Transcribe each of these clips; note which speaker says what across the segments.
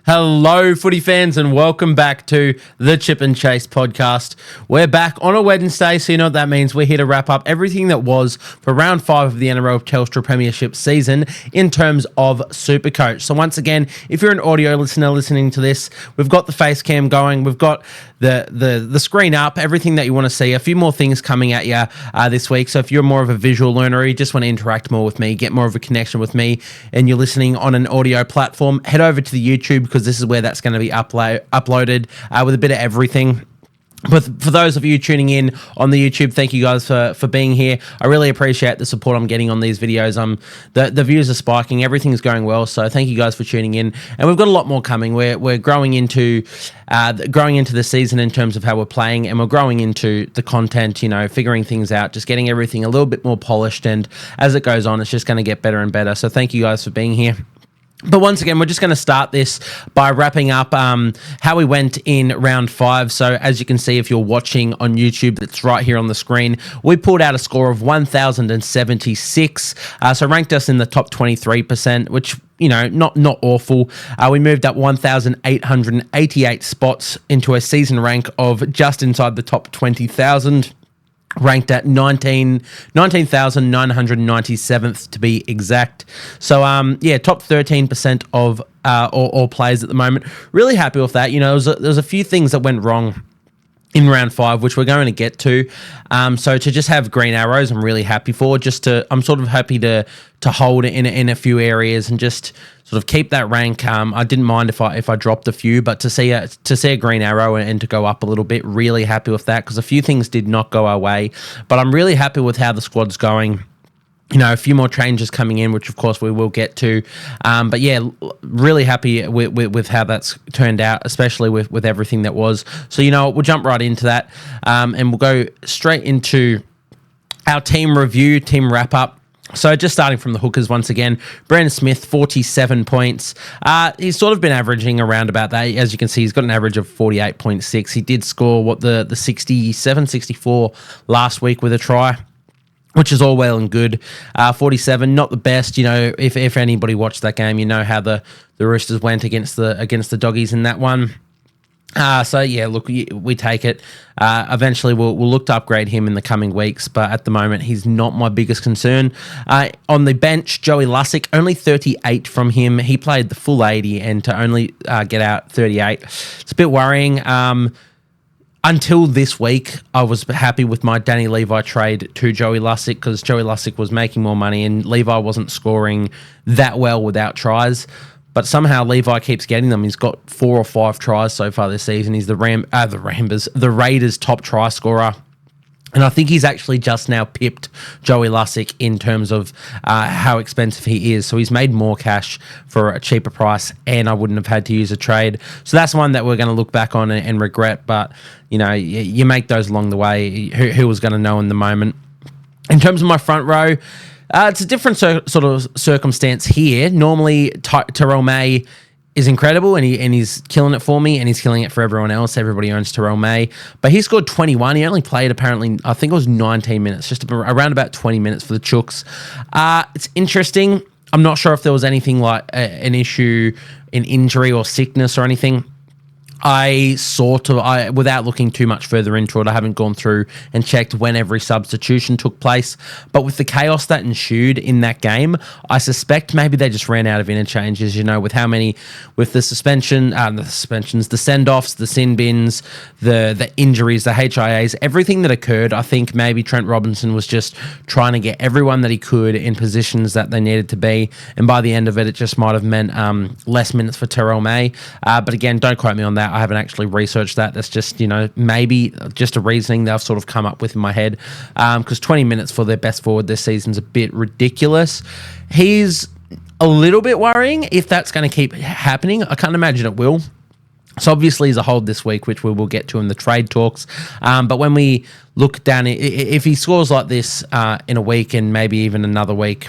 Speaker 1: Hello, footy fans, and welcome back to the Chip and Chase podcast. We're back on a Wednesday, so you know what that means. We're here to wrap up everything that was for round 5 of the NRL Telstra Premiership season in terms of Supercoach. So once again, if you're an audio listener listening to this, we've got the face cam going, we've got the screen up, everything that you want to see, a few more things coming at you this week. So if you're more of a visual learner or you just want to interact more with me, get more of a connection with me, and you're listening on an audio platform, head over to the YouTube, because this is where that's going to be uploaded with a bit of everything. But for those of you tuning in on the YouTube, thank you guys for being here. I really appreciate the support I'm getting on these videos. The views are spiking, everything's going well, so thank you guys for tuning in. And we've got a lot more coming. We're growing into the season in terms of how we're playing, and we're growing into the content, figuring things out, just getting everything a little bit more polished, and as it goes on, it's just going to get better and better. So thank you guys for being here. But once again, we're just going to start this by wrapping up how we went in round 5. So as you can see, if you're watching on YouTube, it's right here on the screen. We pulled out a score of 1,076. So ranked us in the top 23%, which, not awful. We moved up 1,888 spots into a season rank of just inside the top 20,000. Ranked at 19,997th to be exact. So, top 13% of all players at the moment. Really happy with that. There's a few things that went wrong in round 5, which we're going to get to. So to just have green arrows, I'm really happy for. I'm sort of happy to hold it in a few areas and just sort of keep that rank. I didn't mind if I dropped a few, but to see a green arrow and to go up a little bit, really happy with that, because a few things did not go our way. But I'm really happy with how the squad's going. A few more changes coming in, which of course we will get to. But yeah, really happy with how that's turned out, especially with everything that was. So, we'll jump right into that, and we'll go straight into our team review, team wrap up. So just starting from the hookers once again, Brandon Smith, 47 points. He's sort of been averaging around about that. As you can see, he's got an average of 48.6. He did score, the 67, 64 last week with a try, which is all well and good. 47, not the best. If anybody watched that game, you know how the Roosters went against the Doggies in that one. So yeah, look, we take it. Eventually, we'll look to upgrade him in the coming weeks, but at the moment, he's not my biggest concern. On the bench, Joey Lussick, only 38 from him. He played the full 80, and to only get out 38, it's a bit worrying. Until this week, I was happy with my Danny Levi trade to Joey Lussick, because Joey Lussick was making more money and Levi wasn't scoring that well without tries. But somehow Levi keeps getting them. He's got 4 or 5 tries so far this season. He's the Raiders' top try scorer. And I think he's actually just now pipped Joey Lussick in terms of how expensive he is. So he's made more cash for a cheaper price, and I wouldn't have had to use a trade. So that's one that we're going to look back on and regret. But, you make those along the way. Who was going to know in the moment? In terms of my front row, it's a different sort of circumstance here. Normally, Terrell May is incredible, and he's killing it for me, and he's killing it for everyone else. Everybody owns Terrell May. But he scored 21. He only played, apparently, I think it was 19 minutes, just around about 20 minutes for the Chooks. It's interesting. I'm not sure if there was anything like an issue, an injury or sickness or anything. Without looking too much further into it, I haven't gone through and checked when every substitution took place. But with the chaos that ensued in that game, I suspect maybe they just ran out of interchanges, with the suspensions, the send-offs, the sin bins, the injuries, the HIAs, everything that occurred. I think maybe Trent Robinson was just trying to get everyone that he could in positions that they needed to be. And by the end of it, it just might have meant less minutes for Terrell May. But again, don't quote me on that. I haven't actually researched that. That's just, maybe just a reasoning that I've sort of come up with in my head. Because 20 minutes for their best forward this season's a bit ridiculous. He's a little bit worrying if that's going to keep happening. I can't imagine it will. So obviously he's a hold this week, which we will get to in the trade talks. But when we look down, if he scores like this in a week and maybe even another week,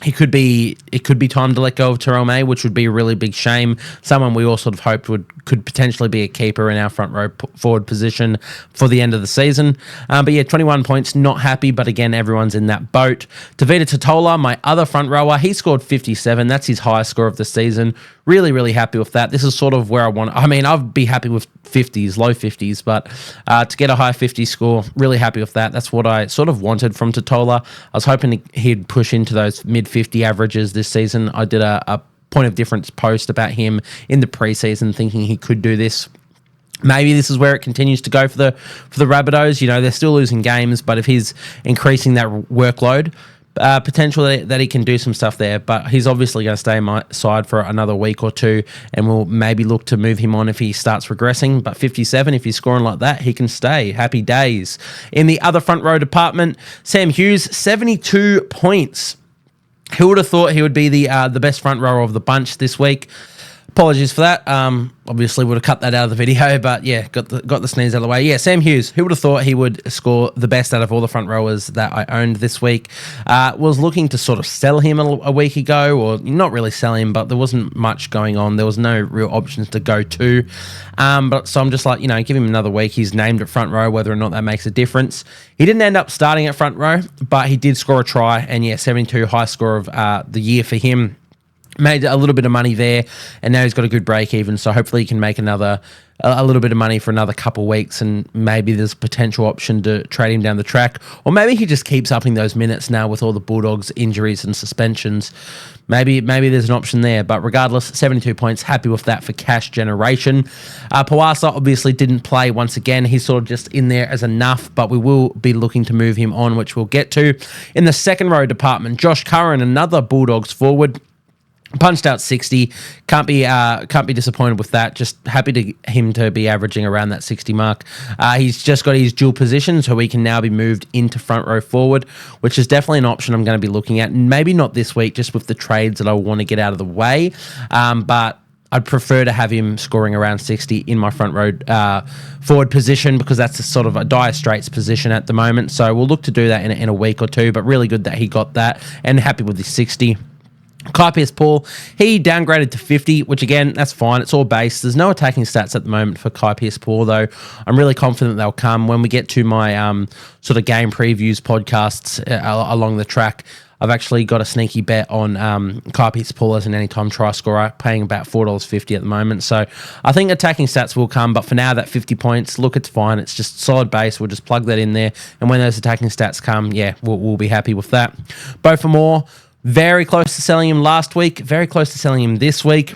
Speaker 1: it could be time to let go of Terrell May, which would be a really big shame. Someone we all sort of hoped would could potentially be a keeper in our front row forward position for the end of the season. But yeah, 21 points, not happy, but again, everyone's in that boat. Tavita Totola, my other front rower, he scored 57. That's his highest score of the season. Really, really happy with that. This is sort of where I want. I mean, I'd be happy with 50s, low 50s, but to get a high 50 score, really happy with that. That's what I sort of wanted from Totola. I was hoping he'd push into those mid 50 averages this season. I did a point of difference post about him in the preseason, thinking he could do this. Maybe this is where it continues to go for the Rabbitohs. You know, they're still losing games, but if he's increasing that workload, potentially that he can do some stuff there. But he's obviously going to stay in my side for another week or two, and we'll maybe look to move him on if he starts regressing. But 57, if he's scoring like that, he can stay. Happy days. In the other front row department, Sam Hughes, 72 points. Who would have thought he would be the best front rower of the bunch this week? Apologies for that. Obviously would have cut that out of the video, but yeah, got the sneeze out of the way. Yeah, Sam Hughes. Who would have thought he would score the best out of all the front rowers that I owned this week? Was looking to sort of sell him a week ago, or not really sell him, but there wasn't much going on. There was no real options to go to. But so I'm just like, give him another week. He's named at front row, whether or not that makes a difference. He didn't end up starting at front row, but he did score a try, and yeah, 72, high score of the year for him. Made a little bit of money there, and now he's got a good break even, so hopefully he can make a little bit of money for another couple of weeks, and maybe there's a potential option to trade him down the track, or maybe he just keeps upping those minutes now with all the Bulldogs injuries and suspensions. Maybe there's an option there, but regardless, 72 points, happy with that for cash generation. Pawasa obviously didn't play once again. He's sort of just in there as enough, but we will be looking to move him on, which we'll get to. In the second row department, Josh Curran, another Bulldogs forward, punched out 60. Can't be disappointed with that. Just happy him to be averaging around that 60 mark. He's just got his dual position, so he can now be moved into front row forward, which is definitely an option I'm going to be looking at. Maybe not this week, just with the trades that I want to get out of the way. But I'd prefer to have him scoring around 60 in my front row forward position, because that's a sort of a dire straits position at the moment. So we'll look to do that in a week or two, but really good that he got that, and happy with his 60. Kaipius Paul, he downgraded to 50, which again, that's fine. It's all base. There's no attacking stats at the moment for Kaipius Paul, though. I'm really confident they'll come when we get to my sort of game previews podcasts along the track. I've actually got a sneaky bet on Kaipius Paul as an anytime try scorer, paying about $4.50 at the moment. So I think attacking stats will come, but for now, that 50 points, look, it's fine. It's just solid base. We'll just plug that in there, and when those attacking stats come, yeah, we'll be happy with that. Bo for more. Very close to selling him last week. Very close to selling him this week.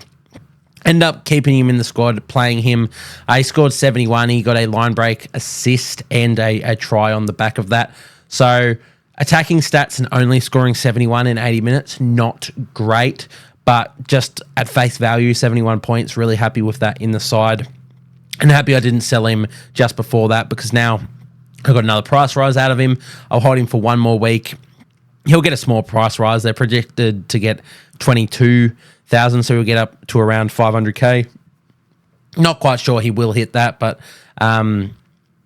Speaker 1: End up keeping him in the squad, playing him. He scored 71. He got a line break assist and a try on the back of that. So attacking stats and only scoring 71 in 80 minutes, not great. But just at face value, 71 points. Really happy with that in the side. And happy I didn't sell him just before that, because now I got another price rise out of him. I'll hold him for one more week. He'll get a small price rise. They're projected to get 22,000, so he'll get up to around 500K. Not quite sure he will hit that, but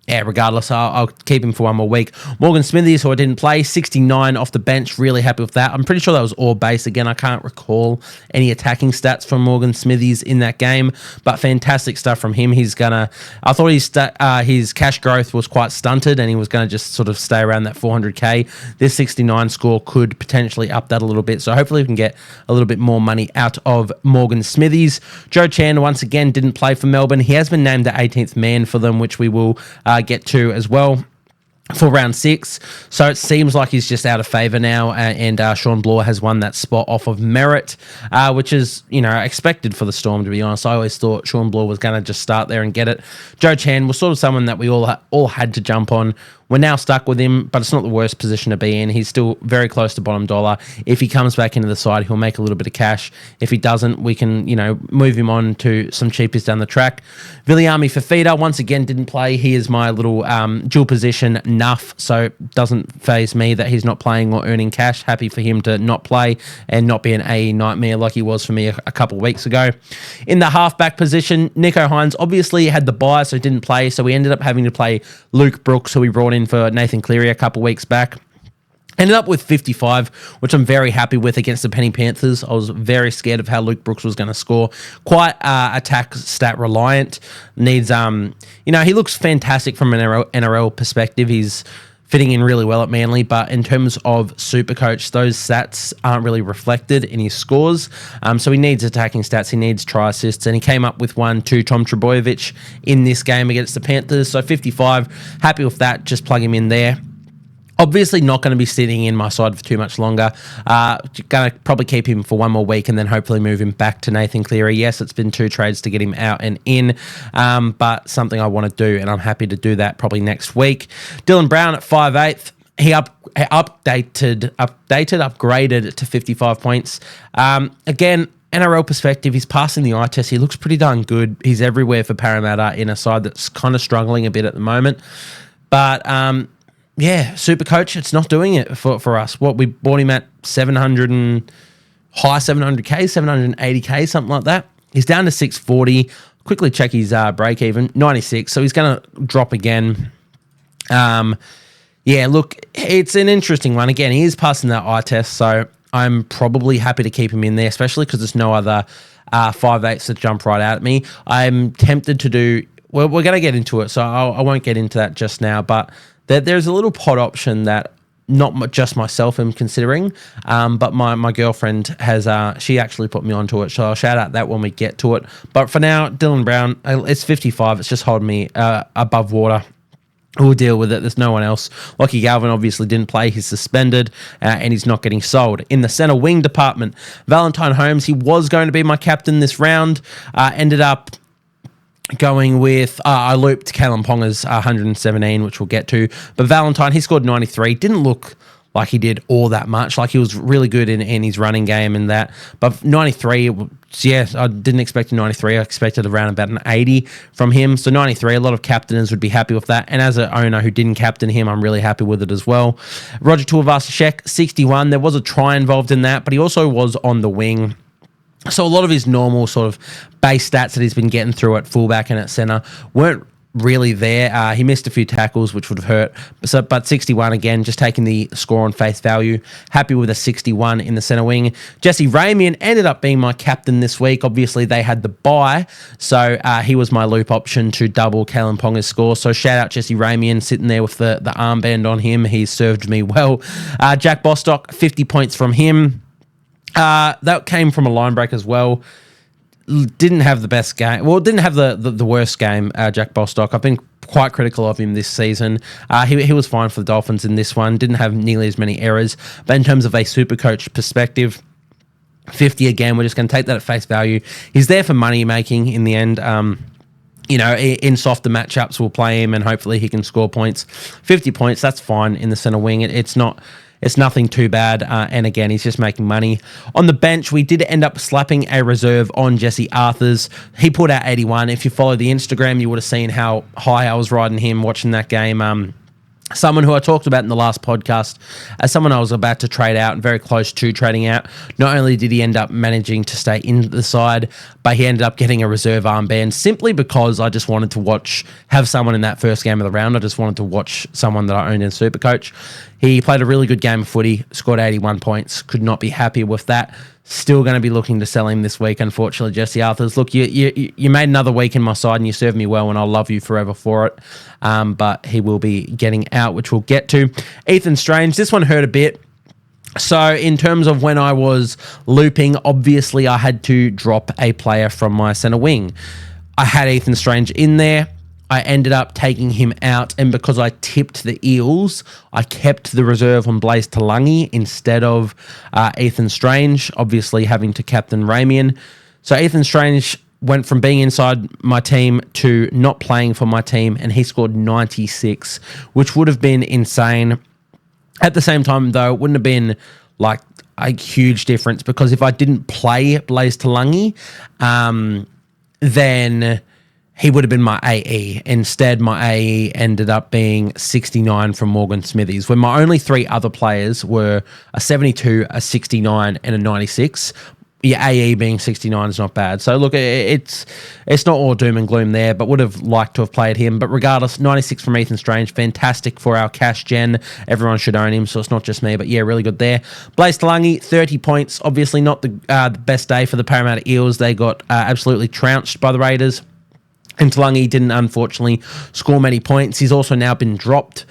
Speaker 1: yeah, regardless, I'll keep him for one more week. Morgan Smithies, who I didn't play, 69 off the bench. Really happy with that. I'm pretty sure that was all base. Again, I can't recall any attacking stats from Morgan Smithies in that game, but fantastic stuff from him. I thought his cash growth was quite stunted, and he was going to just sort of stay around that 400K. This 69 score could potentially up that a little bit, so hopefully we can get a little bit more money out of Morgan Smithies. Joe Chan, once again, didn't play for Melbourne. He has been named the 18th man for them, which we will get to as well for round 6. So it seems like he's just out of favour now, and Sean Bloor has won that spot off of merit, which is, expected for the Storm, to be honest. I always thought Sean Bloor was going to just start there and get it. Joe Chan was sort of someone that we all had to jump on. We're now stuck with him, but it's not the worst position to be in. He's still very close to bottom dollar. If he comes back into the side, he'll make a little bit of cash. If he doesn't, we can, move him on to some cheapies down the track. Viliami Fafita, once again, didn't play. He is my little dual position nuff, so it doesn't faze me that he's not playing or earning cash. Happy for him to not play and not be an AE nightmare like he was for me a couple of weeks ago. In the halfback position, Nico Hines obviously had the bye, so didn't play, so we ended up having to play Luke Brooks, who we brought in for Nathan Cleary a couple weeks back. Ended up with 55, which I'm very happy with against the Penny Panthers. I was very scared of how Luke Brooks was going to score. Quite attack stat reliant. Needs, he looks fantastic from an NRL perspective. He's fitting in really well at Manly, but in terms of Supercoach, those stats aren't really reflected in his scores. So he needs attacking stats, he needs try assists, and he came up with one to Tom Trbojevic in this game against the Panthers. So 55, happy with that. Just plug him in there. Obviously not going to be sitting in my side for too much longer. Going to probably keep him for one more week and then hopefully move him back to Nathan Cleary. Yes, it's been 2 trades to get him out and in, but something I want to do, and I'm happy to do that probably next week. Dylan Brown at 5'8". He upgraded to 55 points. Again, NRL perspective, he's passing the eye test. He looks pretty darn good. He's everywhere for Parramatta in a side that's kind of struggling a bit at the moment. But yeah, Supercoach, it's not doing it for us. What we bought him at 700 and high 700K, 780K, something like that. He's down to 640. Quickly check his break even, 96. So he's going to drop again. Yeah, look, it's an interesting one. Again, he is passing that eye test, so I'm probably happy to keep him in there, especially because there's no other 5'8s that jump right out at me. I'm tempted to do. Well, we're going to get into it, so I won't get into that just now, but there's a little pod option that not just myself am considering, but my girlfriend has, she actually put me onto it, so I'll shout out that when we get to it. But for now, Dylan Brown, it's 55. It's just holding me above water. We'll deal with it. There's no one else. Lockie Galvin obviously didn't play. He's suspended, and he's not getting sold. In the centre wing department, Valentine Holmes, he was going to be my captain this round, ended up going with, I looped Kalen Ponga's 117, which we'll get to. But Valentine, he scored 93. Didn't look like he did all that much. Like he was really good in his running game and that. But 93, yeah, I didn't expect a 93. I expected around about an 80 from him. So 93, a lot of captains would be happy with that. And as an owner who didn't captain him, I'm really happy with it as well. Roger Tuivasa-Sheck, 61. There was a try involved in that, but he also was on the wing. So a lot of his normal sort of base stats that he's been getting through at fullback and at centre weren't really there. He missed a few tackles, which would have hurt. But 61 again, just taking the score on face value. Happy with a 61 in the centre wing. Jesse Ramian ended up being my captain this week. Obviously, they had the bye, so he was my loop option to double Kalen Ponga's score. So shout out Jesse Ramian sitting there with the armband on him. He's served me well. Jack Bostock, 50 points from him. That came from a line break as well. Didn't have the best game. Well, didn't have the worst game, Jack Bostock. I've been quite critical of him this season. He was fine for the Dolphins in this one. Didn't have nearly as many errors. But in terms of a Supercoach perspective, 50 again, we're just going to take that at face value. He's there for money making in the end. In softer matchups, we'll play him and hopefully he can score points. 50 points, that's fine in the centre wing. It's nothing too bad, and again, he's just making money. On the bench, we did end up slapping a reserve on Jesse Arthurs. He put out 81. If you follow the Instagram, you would have seen how high I was riding him watching that game. Someone who I talked about in the last podcast as someone I was about to trade out and very close to trading out. Not only did he end up managing to stay in the side, but he ended up getting a reserve armband simply because I just wanted to have someone in that first game of the round. I just wanted to watch someone that I owned in Supercoach. He played a really good game of footy, scored 81 points. Could not be happy with that. Still going to be looking to sell him this week, unfortunately, Jesse Arthurs. Look, you made another week in my side and you served me well, and I'll love you forever for it. But he will be getting out, which we'll get to. Ethan Strange, this one hurt a bit. So in terms of when I was looping, obviously I had to drop a player from my centre wing. I had Ethan Strange in there. I ended up taking him out, and because I tipped the Eels, I kept the reserve on Blaze Talangi instead of Ethan Strange, obviously having to captain Ramian. So Ethan Strange went from being inside my team to not playing for my team, and he scored 96, which would have been insane. At the same time, though, it wouldn't have been like a huge difference, because if I didn't play Blaze Talangi, then he would have been my AE. Instead, my AE ended up being 69 from Morgan Smithies, when my only 3 other players were a 72, a 69, and a 96. Yeah, AE being 69 is not bad. So look, it's not all doom and gloom there, but would have liked to have played him. But regardless, 96 from Ethan Strange, fantastic for our cash gen. Everyone should own him, so it's not just me, but yeah, really good there. Blaze Talangi, 30 points. Obviously not the best day for the Parramatta Eels. They got absolutely trounced by the Raiders. And Talangi didn't, unfortunately, score many points. He's also now been dropped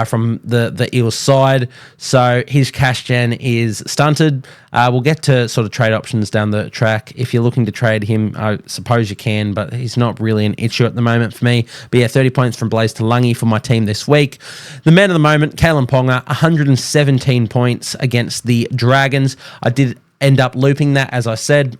Speaker 1: from the Eels side. So his cash gen is stunted. We'll get to sort of trade options down the track. If you're looking to trade him, I suppose you can, but he's not really an issue at the moment for me. But yeah, 30 points from Blaze Talangi for my team this week. The man of the moment, Kalen Ponga, 117 points against the Dragons. I did end up looping that, as I said.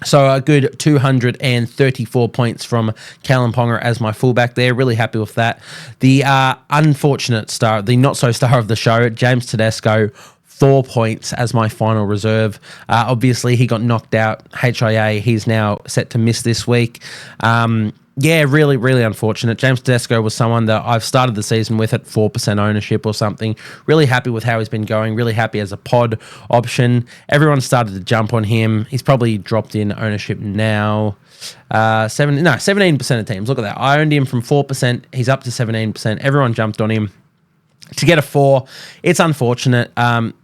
Speaker 1: So a good 234 points from Kalen Ponga as my fullback there. Really happy with that. The unfortunate star, the not-so-star of the show, James Tedesco, 4 points as my final reserve. Obviously, he got knocked out. HIA, he's now set to miss this week. Yeah, really, really unfortunate. James Tedesco was someone that I've started the season with at 4% ownership or something. Really happy with how he's been going. Really happy as a pod option. Everyone started to jump on him. He's probably dropped in ownership now. 17% of teams. Look at that. I owned him from 4%. He's up to 17%. Everyone jumped on him. To get a 4, it's unfortunate.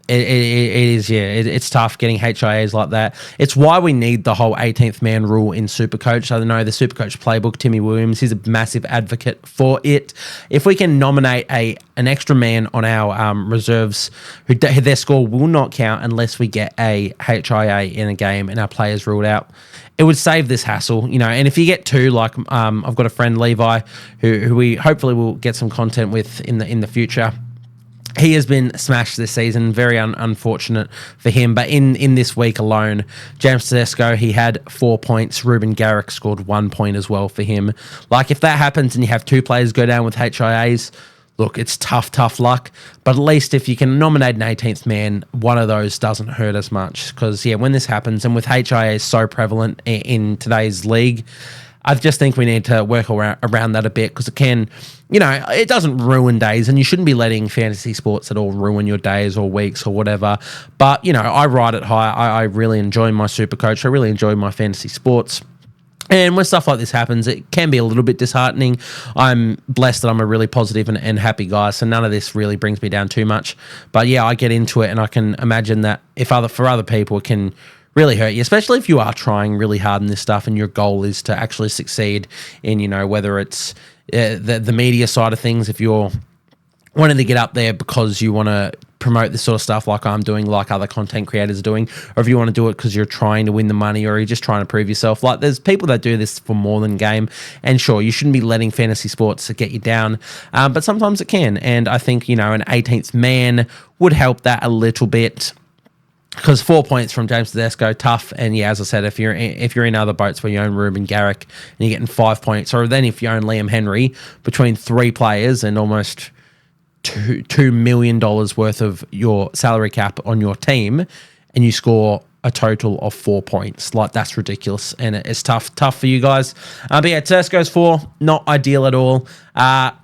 Speaker 1: It's tough getting HIAs like that. It's why we need the whole 18th man rule in Supercoach. I don't know, the Supercoach playbook, Timmy Williams, he's a massive advocate for it. If we can nominate an extra man on our reserves, their score will not count unless we get a HIA in a game and our players ruled out. It would save this hassle, and if you get 2, like I've got a friend, Levi, who we hopefully will get some content with in the future. He has been smashed this season. Very unfortunate for him. But in this week alone, James Tedesco, he had 4 points. Ruben Garrick scored 1 point as well for him. Like, if that happens and you have 2 players go down with HIAs, look, it's tough luck. But at least if you can nominate an 18th man, one of those doesn't hurt as much. Because, yeah, when this happens, and with HIAs so prevalent in today's league, I just think we need to work around that a bit, because it can, it doesn't ruin days, and you shouldn't be letting fantasy sports at all ruin your days or weeks or whatever. But, I ride it high. I really enjoy my Supercoach. I really enjoy my fantasy sports. And when stuff like this happens, it can be a little bit disheartening. I'm blessed that I'm a really positive and happy guy, so none of this really brings me down too much. But yeah, I get into it, and I can imagine that for other people, it can really hurt you, especially if you are trying really hard in this stuff and your goal is to actually succeed in, whether it's the media side of things, if you're wanting to get up there because you want to promote this sort of stuff like I'm doing, like other content creators are doing, or if you want to do it because you're trying to win the money or you're just trying to prove yourself. Like, there's people that do this for more than game, and sure, you shouldn't be letting fantasy sports get you down, but sometimes it can, and I think, an 18th man would help that a little bit. Because 4 points from James Tedesco, tough. And yeah, as I said, if you're in other boats where you own Ruben Garrick and you're getting 5 points, or then if you own Liam Henry, between 3 players and almost $2 million worth of your salary cap on your team, and you score a total of 4 points, like, that's ridiculous, and it's tough for you guys. But yeah, Tedesco's 4, not ideal at all.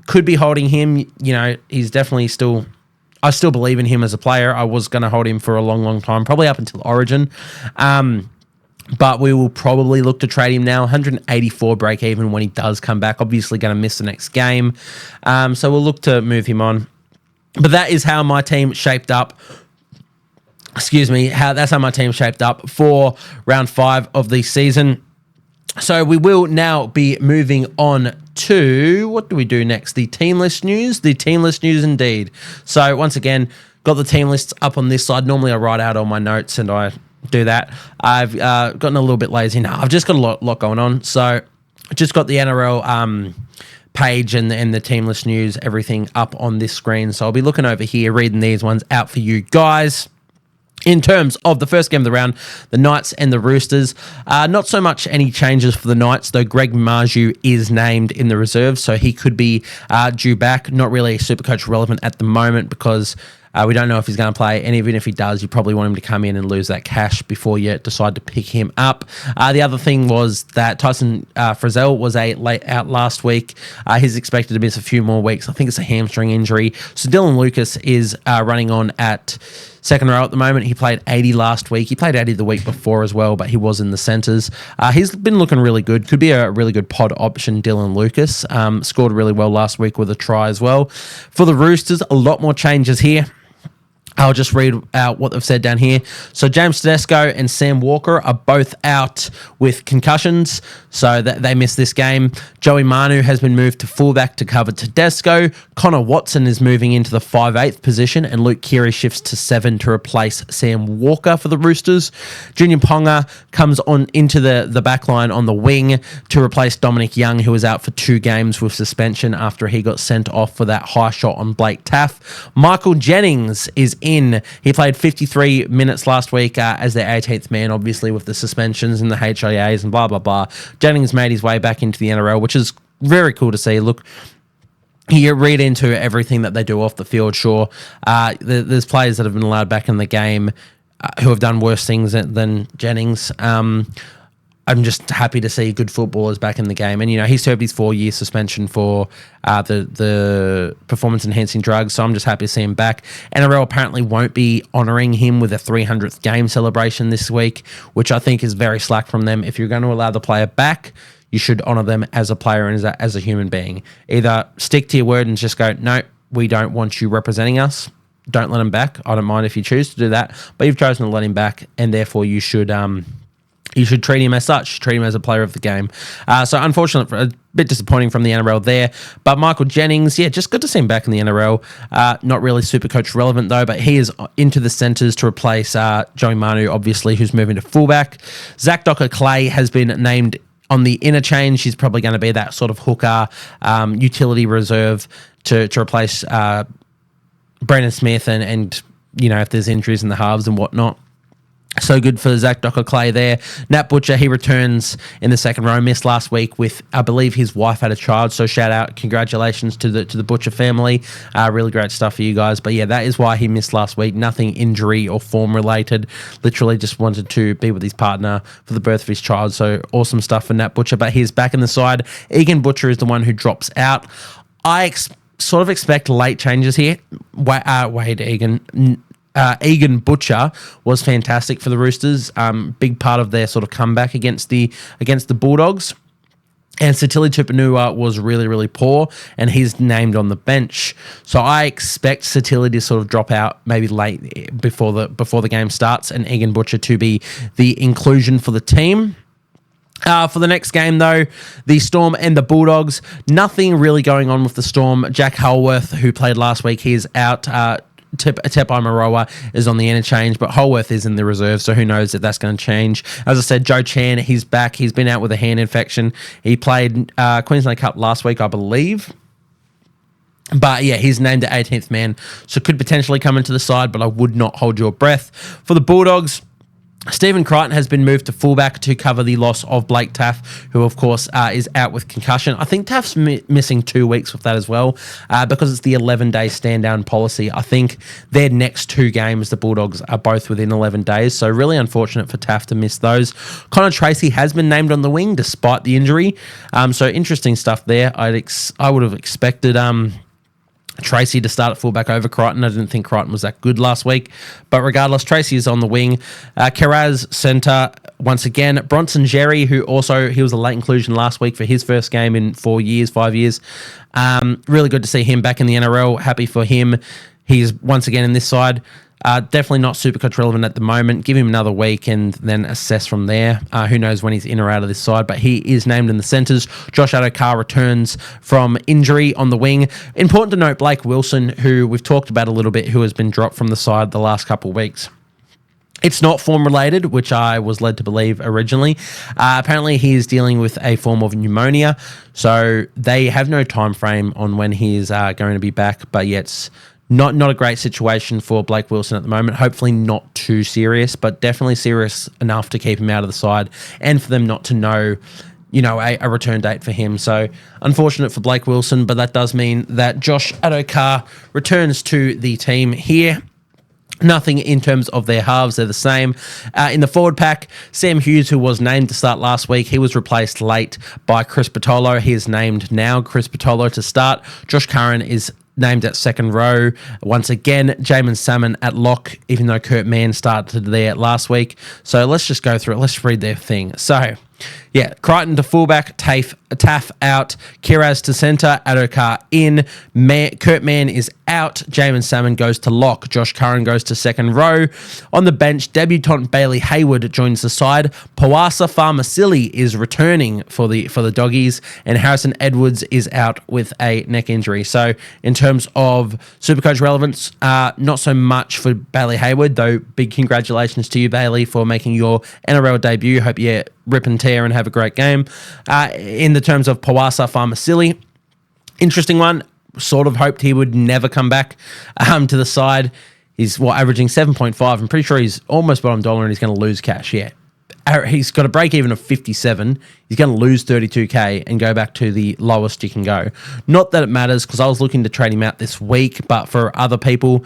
Speaker 1: Could be holding him. He's definitely still. I still believe in him as a player. I was going to hold him for a long time, probably up until Origin. But we will probably look to trade him now. 184 break even when he does come back. Obviously going to miss the next game. So we'll look to move him on. But that is how my team shaped up. That's how my team shaped up for round 5 of the season. So we will now be moving on to, what do we do next? The team list news? The team list news indeed. So once again, got the team lists up on this side. Normally I write out all my notes and I do that. I've gotten a little bit lazy now. I've just got a lot going on. So I just got the NRL page and the team list news, everything up on this screen. So I'll be looking over here, reading these ones out for you guys. In terms of the first game of the round, the Knights and the Roosters, not so much any changes for the Knights, though Greg Marju is named in the reserve, so he could be due back. Not really Supercoach relevant at the moment because we don't know if he's going to play, and even if he does, you probably want him to come in and lose that cash before you decide to pick him up. The other thing was that Tyson Frizzell was late out last week. He's expected to miss a few more weeks. I think it's a hamstring injury. So Dylan Lucas is running on at second row at the moment. He played 80 last week. He played 80 the week before as well, but he was in the centres. He's been looking really good. Could be a really good pod option. Dylan Lucas scored really well last week with a try as well. For the Roosters, a lot more changes here. I'll just read out what they've said down here. So James Tedesco and Sam Walker are both out with concussions, so they missed this game. Joey Manu has been moved to fullback to cover Tedesco. Connor Watson is moving into the 5'8" position, and Luke Keary shifts to 7 to replace Sam Walker for the Roosters. Junior Ponga comes on into the back line on the wing to replace Dominic Young, who was out for 2 games with suspension after he got sent off for that high shot on Blake Taff. Michael Jennings is in. He played 53 minutes last week as their 18th man, obviously with the suspensions and the HIAs and blah, blah, blah. Jennings made his way back into the NRL, which is very cool to see. Look, you read into everything that they do off the field, sure. There's players that have been allowed back in the game who have done worse things than Jennings. I'm just happy to see good footballers back in the game. And, he served his 4-year suspension for the performance-enhancing drugs, so I'm just happy to see him back. NRL apparently won't be honouring him with a 300th game celebration this week, which I think is very slack from them. If you're going to allow the player back, you should honour them as a player and as a human being. Either stick to your word and just go, no, we don't want you representing us. Don't let him back. I don't mind if you choose to do that, but you've chosen to let him back, and therefore you should treat him as such, treat him as a player of the game. So unfortunate, a bit disappointing from the NRL there. But Michael Jennings, just good to see him back in the NRL. Not really Supercoach relevant though, but he is into the centres to replace Joey Manu, obviously, who's moving to fullback. Zach Docker-Clay has been named on the interchange. He's probably going to be that sort of hooker, utility reserve to replace Brandon Smith and if there's injuries in the halves and whatnot. So good for Zach Docker-Clay there. Nat Butcher, he returns in the second row. Missed last week with, I believe, his wife had a child. So shout out, congratulations to the Butcher family. Really great stuff for you guys. But that is why he missed last week. Nothing injury or form related. Literally just wanted to be with his partner for the birth of his child. So awesome stuff for Nat Butcher. But he's back in the side. Egan Butcher is the one who drops out. I sort of expect late changes here. Egan Butcher was fantastic for the Roosters. Big part of their sort of comeback against the Bulldogs. And Satili Tupanua was really, really poor, and he's named on the bench. So I expect Satili to sort of drop out maybe late before the game starts, and Egan Butcher to be the inclusion for the team. For the next game, though, the Storm and the Bulldogs, nothing really going on with the Storm. Jack Holworth, who played last week, he's out. Tepai Maroa is on the interchange, but Holworth is in the reserve, so who knows if that's going to change. As I said, Joe Chan, he's back. He's been out with a hand infection. He played Queensland Cup last week, I believe. But he's named the 18th man, so could potentially come into the side, but I would not hold your breath. For the Bulldogs, Stephen Crichton has been moved to fullback to cover the loss of Blake Taff, who, of course, is out with concussion. I think Taff's missing 2 weeks with that as well, because it's the 11-day stand-down policy. I think their next 2 games, the Bulldogs, are both within 11 days, so really unfortunate for Taff to miss those. Connor Tracy has been named on the wing despite the injury, so interesting stuff there. I would have expected Tracy to start at fullback over Crichton. I didn't think Crichton was that good last week. But regardless, Tracy is on the wing. Karaz centre once again. Bronson Jerry, who also, he was a late inclusion last week for his first game in 5 years. Really good to see him back in the NRL. Happy for him. He's once again in this side. Definitely not Supercoach relevant at the moment. Give him another week and then assess from there. Who knows when he's in or out of this side, but he is named in the centres. Josh Adokar returns from injury on the wing. Important to note, Blake Wilson, who we've talked about a little bit, who has been dropped from the side the last couple of weeks. It's not form related, which I was led to believe originally. Apparently, he is dealing with a form of pneumonia, so they have no time frame on when he is going to be back, but it's not a great situation for Blake Wilson at the moment. Hopefully not too serious, but definitely serious enough to keep him out of the side and for them not to know, a return date for him. So unfortunate for Blake Wilson, but that does mean that Josh Adokar returns to the team here. Nothing in terms of their halves. They're the same. In the forward pack, Sam Hughes, who was named to start last week, he was replaced late by Chris Patolo. He is named now, Chris Patolo, to start. Josh Curran is named at second row. Once again, Jamin Salmon at lock, even though Kurt Mann started there last week. So let's just go through it. Let's read their thing. So, yeah, Crichton to fullback, Taff out, Kiraz to centre, Adokar in, Kurt Mann is out, Jamin Salmon goes to lock, Josh Curran goes to second row. On the bench, debutant Bailey Hayward joins the side, Pawasa Farmasili is returning for the Doggies, and Harrison Edwards is out with a neck injury. So in terms of Supercoach relevance, not so much for Bailey Hayward, though big congratulations to you, Bailey, for making your NRL debut. Hope you rip and tear and have a great game. In the terms of Pawasa Farmasili, interesting one. Sort of hoped he would never come back to the side. He's averaging 7.5. I'm pretty sure he's almost bottom dollar and he's going to lose cash. Yeah, he's got a break even of 57. He's going to lose 32k and go back to the lowest you can go. Not that it matters, because I was looking to trade him out this week, but for other people,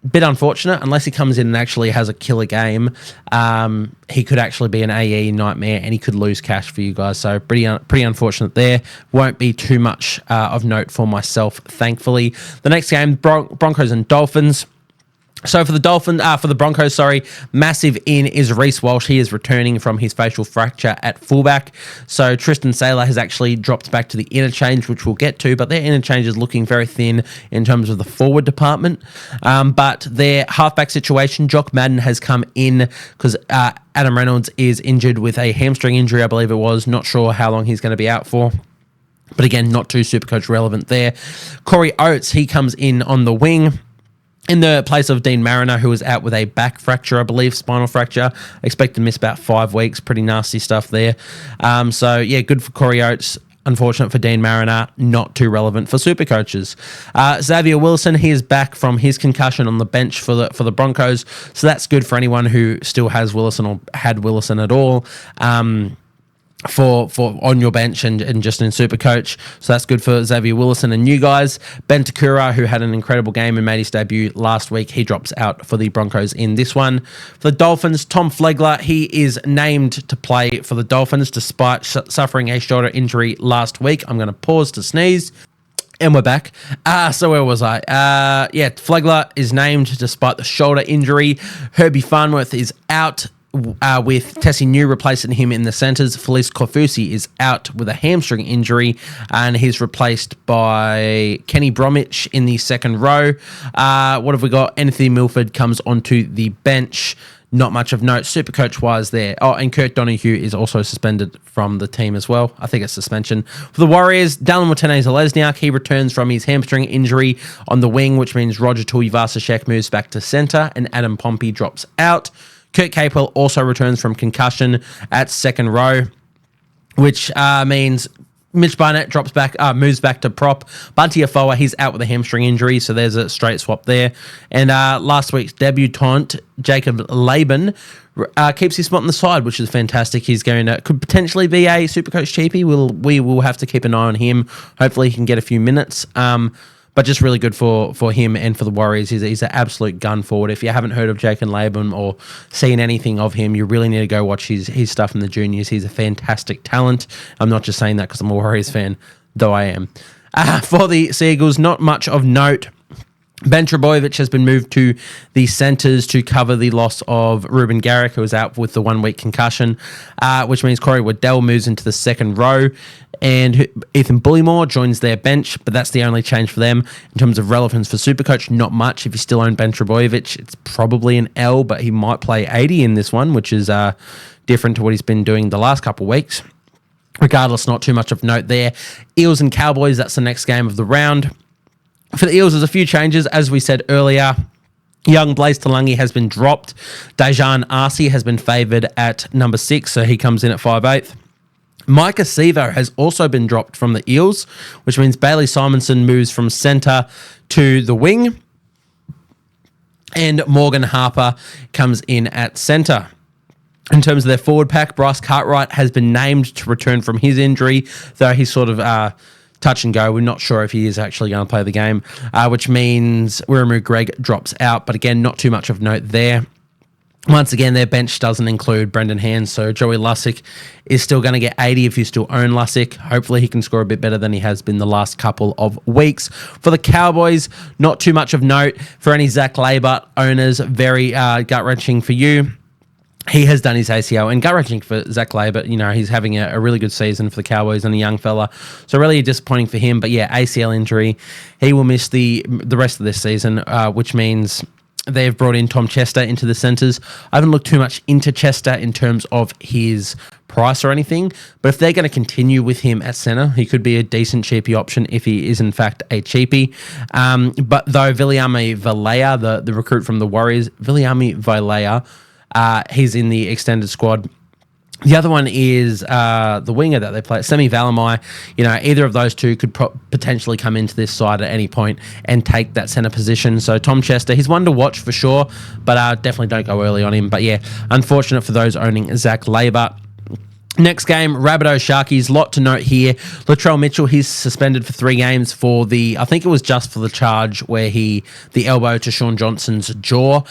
Speaker 1: bit unfortunate. Unless he comes in and actually has a killer game, he could actually be an AE nightmare and he could lose cash for you guys. So pretty unfortunate there. Won't be too much of note for myself, thankfully. The next game, Broncos and Dolphins. So for the Broncos, massive in is Reece Walsh. He is returning from his facial fracture at fullback. So Tristan Saylor has actually dropped back to the interchange, which we'll get to, but their interchange is looking very thin in terms of the forward department. But their halfback situation, Jock Madden has come in because Adam Reynolds is injured with a hamstring injury, I believe it was. Not sure how long he's going to be out for. But again, not too Supercoach relevant there. Corey Oates, he comes in on the wing in the place of Dean Mariner, who was out with a back fracture, I believe, spinal fracture. Expect to miss about 5 weeks. Pretty nasty stuff there. So, yeah, good for Corey Oates. Unfortunate for Dean Mariner. Not too relevant for Supercoaches. Xavier Wilson, he is back from his concussion on the bench for the Broncos. So that's good for anyone who still has Willison or had Willison at all. For on your bench and just in Supercoach. So that's good for Xavier Willison and you guys. Ben Takura, who had an incredible game and made his debut last week, he drops out for the Broncos in this one. For the Dolphins, Tom Flegler, he is named to play for the Dolphins despite suffering a shoulder injury last week. I'm going to pause to sneeze. And we're back. So where was I? Flegler is named despite the shoulder injury. Herbie Farnworth is out with Tessie New replacing him in the centres. Felice Kofusi is out with a hamstring injury, and he's replaced by Kenny Bromwich in the second row. What have we got? Anthony Milford comes onto the bench. Not much of note Supercoach-wise there. Oh, and Kurt Donahue is also suspended from the team as well. I think it's suspension. For the Warriors, Dallin Watene-Zelezniak, he returns from his hamstring injury on the wing, which means Roger Tuivasa-Sheck moves back to centre and Adam Pompey drops out. Kurt Capewell also returns from concussion at second row, which means Mitch Barnett moves back to prop. Bunty Afoa, he's out with a hamstring injury, so there's a straight swap there. And last week's debutant, Jacob Laban, keeps his spot on the side, which is fantastic. He's could potentially be a Supercoach cheapie. We will have to keep an eye on him. Hopefully he can get a few minutes. But just really good for him and for the Warriors. He's an absolute gun forward. If you haven't heard of Jacob Laban or seen anything of him, you really need to go watch his stuff in the juniors. He's a fantastic talent. I'm not just saying that because I'm a Warriors fan, though I am. For the Seagulls, not much of note. Ben Trebojevic has been moved to the centres to cover the loss of Ruben Garrick, who was out with the 1 week concussion, which means Corey Waddell moves into the second row, and Ethan Bullymore joins their bench, but that's the only change for them. In terms of relevance for Supercoach, not much. If you still own Ben Trebojevic, it's probably an L, but he might play 80 in this one, which is different to what he's been doing the last couple of weeks. Regardless, not too much of note there. Eels and Cowboys, that's the next game of the round. For the Eels, there's a few changes. As we said earlier, young Blaze Talangi has been dropped. Dejan Arce has been favoured at number 6, so he comes in at 5/8. Micah Sevo has also been dropped from the Eels, which means Bailey Simonson moves from centre to the wing, and Morgan Harper comes in at centre. In terms of their forward pack, Bryce Cartwright has been named to return from his injury, though he's sort of touch and go. We're not sure if he is actually going to play the game, which means Wiramu Greg drops out. But again, not too much of note there. Once again, their bench doesn't include Brendan Hands, so Joey Lussick is still going to get 80 if you still own Lussick. Hopefully he can score a bit better than he has been the last couple of weeks. For the Cowboys, not too much of note. For any Zach Labert owners, very gut-wrenching for you. He has done his ACL, and gut-wrenching for Zach Labert. He's having a really good season for the Cowboys and a young fella, so really disappointing for him. But yeah, ACL injury. He will miss the rest of this season, which means they've brought in Tom Chester into the centres. I haven't looked too much into Chester in terms of his price or anything, but if they're going to continue with him at centre, he could be a decent cheapie option if he is in fact a cheapie. But though Viliami Valea, the recruit from the Warriors, Viliami Valea, he's in the extended squad. The other one is the winger that they play, Semi Valamai. Either of those two could potentially come into this side at any point and take that centre position. So Tom Chester, he's one to watch for sure, but definitely don't go early on him. But yeah, unfortunate for those owning Zach Labert. Next game, Rabbitohs Sharkies. Lot to note here. Latrell Mitchell, he's suspended for 3 games for I think it was just for the charge where the elbow to Sean Johnson's jaw,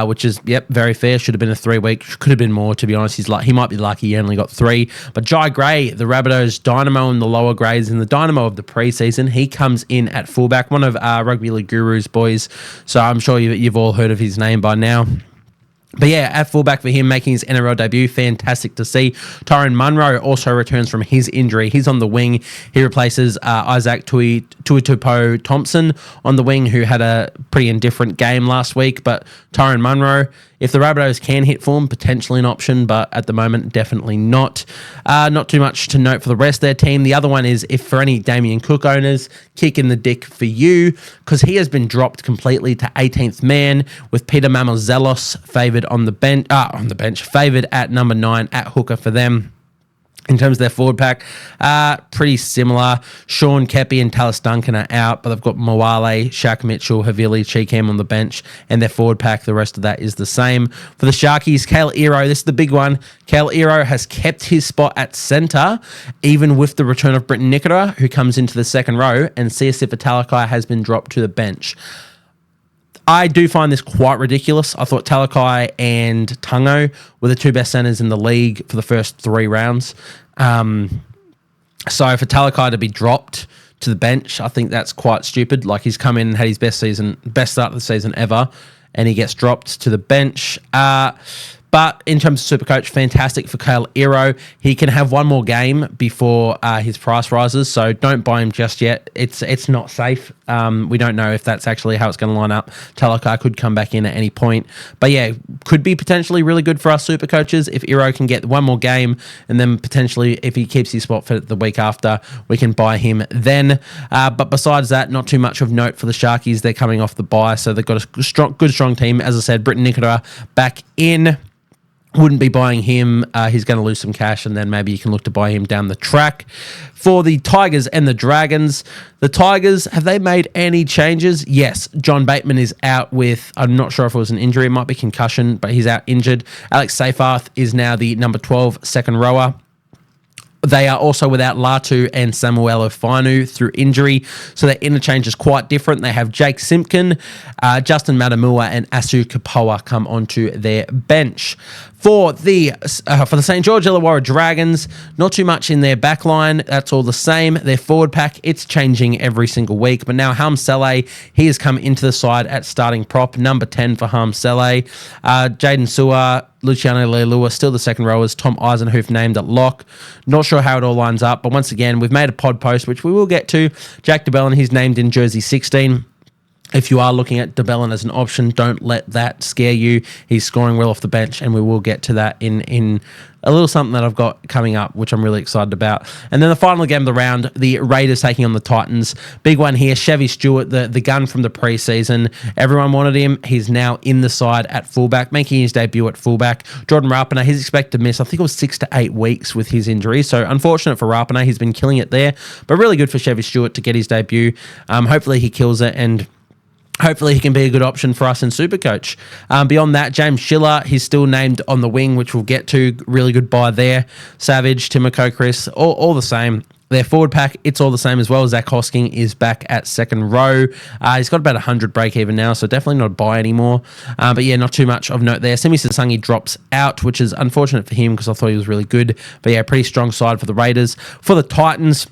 Speaker 1: which is, very fair. Should have been a 3-week. Could have been more, to be honest. He might be lucky he only got 3. But Jai Gray, the Rabbitohs dynamo in the lower grades and the dynamo of the preseason, he comes in at fullback, one of Rugby League Guru's boys. So I'm sure you've all heard of his name by now. But yeah, at fullback for him, making his NRL debut, fantastic to see. Tyrone Munro also returns from his injury. He's on the wing. He replaces Isaac Tuitupo Thompson on the wing, who had a pretty indifferent game last week. But Tyrone Munro, if the Rabbitohs can hit form, potentially an option, but at the moment, definitely not. Not too much to note for the rest of their team. The other one is, if for any Damien Cook owners, kick in the dick for you, because he has been dropped completely to 18th man, with Peter Mamouzelos favoured on the bench, favoured at number 9 at hooker for them. In terms of their forward pack, pretty similar. Sean Kepi and Talis Duncan are out, but they've got Moale, Shaq Mitchell, Havili, Cheekham on the bench, and their forward pack, the rest of that is the same. For the Sharkies, Kale Iro, this is the big one. Kale Iro has kept his spot at centre, even with the return of Britton Nikora, who comes into the second row, and Siosifa Talakai has been dropped to the bench. I do find this quite ridiculous. I thought Talakai and Tungo were the 2 best centres in the league for the first 3 rounds. So for Talakai to be dropped to the bench, I think that's quite stupid. Like, he's come in and had his best start of the season ever, and he gets dropped to the bench. But in terms of Supercoach, fantastic for Kale Iro. He can have one more game before his price rises, so don't buy him just yet. It's not safe. We don't know if that's actually how it's going to line up. Talakai could come back in at any point. But yeah, could be potentially really good for us Supercoaches if Iro can get one more game, and then potentially if he keeps his spot for the week after, we can buy him then. But besides that, not too much of note for the Sharkies. They're coming off the bye, so they've got a good, strong team. As I said, Britton Nikora back in. Wouldn't be buying him. He's going to lose some cash, and then maybe you can look to buy him down the track. For the Tigers and the Dragons, the Tigers, have they made any changes? Yes. John Bateman is out with, I'm not sure if it was an injury, it might be concussion, but he's out injured. Alex Seyfarth is now the number 12 second rower. They are also without Latu and Samuelo Fainu through injury, so their interchange is quite different. They have Jake Simpkin, Justin Matamua, and Asu Kapoa come onto their bench. For the St. George Illawarra Dragons, not too much in their backline. That's all the same. Their forward pack, it's changing every single week. But now Harm Saleh, he has come into the side at starting prop, number 10 for Harm Saleh. Jaden Sewer, Luciano Leilua, still the second rowers. Tom Eisenhoof named at lock. Not sure how it all lines up, but once again, we've made a pod post, which we will get to. Jack DeBellin, he's named in jersey 16. If you are looking at DeBellin as an option, don't let that scare you. He's scoring well off the bench, and we will get to that in a little something that I've got coming up, which I'm really excited about. And then the final game of the round, the Raiders taking on the Titans. Big one here, Chevy Stewart, the gun from the preseason. Everyone wanted him. He's now in the side at fullback, making his debut at fullback. Jordan Rapana, he's expected to miss, I think it was 6 to 8 weeks with his injury. So unfortunate for Rapana. He's been killing it there, but really good for Chevy Stewart to get his debut. Hopefully he kills it, and hopefully he can be a good option for us in Supercoach. Beyond that, James Schiller, he's still named on the wing, which we'll get to. Really good buy there. Savage, Timoko, Chris, all the same. Their forward pack, it's all the same as well. Zach Hosking is back at second row. He's got about 100 break even now, so definitely not a buy anymore. But yeah, not too much of note there. Semi Sasangi drops out, which is unfortunate for him because I thought he was really good. But yeah, pretty strong side for the Raiders. For the Titans,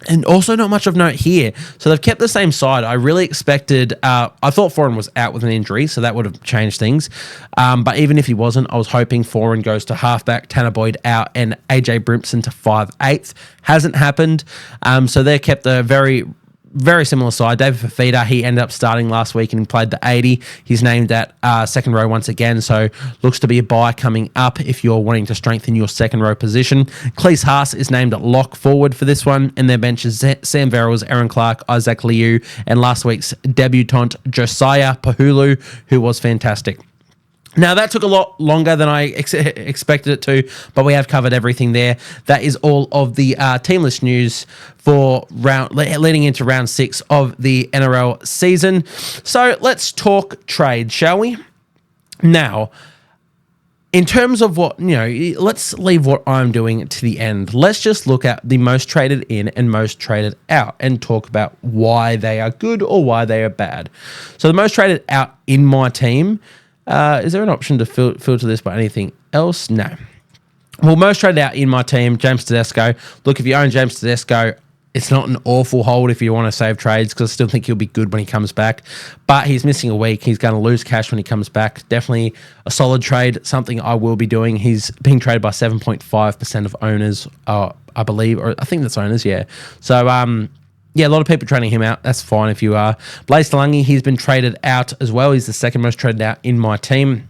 Speaker 1: and also not much of note here. So they've kept the same side. I really expected, I thought Foran was out with an injury, so that would have changed things. But even if he wasn't, I was hoping Foran goes to halfback, Tanner Boyd out, and AJ Brimson to 5'8". Hasn't happened. So they kept a very, very similar side. David Fafita, he ended up starting last week and he played the 80. He's named at second row once again, so looks to be a buy coming up if you're wanting to strengthen your second row position. Cleese Haas is named at lock forward for this one, and their bench is Sam Verrills, Aaron Clark, Isaac Liu, and last week's debutant Josiah Pahulu, who was fantastic. Now, that took a lot longer than I expected it to, but we have covered everything there. That is all of the team list news for leading into round 6 of the NRL season. So let's talk trade, shall we? Now, in terms of what, let's leave what I'm doing to the end. Let's just look at the most traded in and most traded out and talk about why they are good or why they are bad. So the most traded out in my team, is there an option to filter this by anything else? No. Well, most traded out in my team, James Tedesco. Look, if you own James Tedesco, it's not an awful hold if you want to save trades because I still think he'll be good when he comes back. But he's missing a week. He's going to lose cash when he comes back. Definitely a solid trade, something I will be doing. He's being traded by 7.5% of owners, I believe, or I think that's owners, yeah. So, yeah, a lot of people trading him out. That's fine if you are. Blaze Talangi, he's been traded out as well. He's the second most traded out in my team.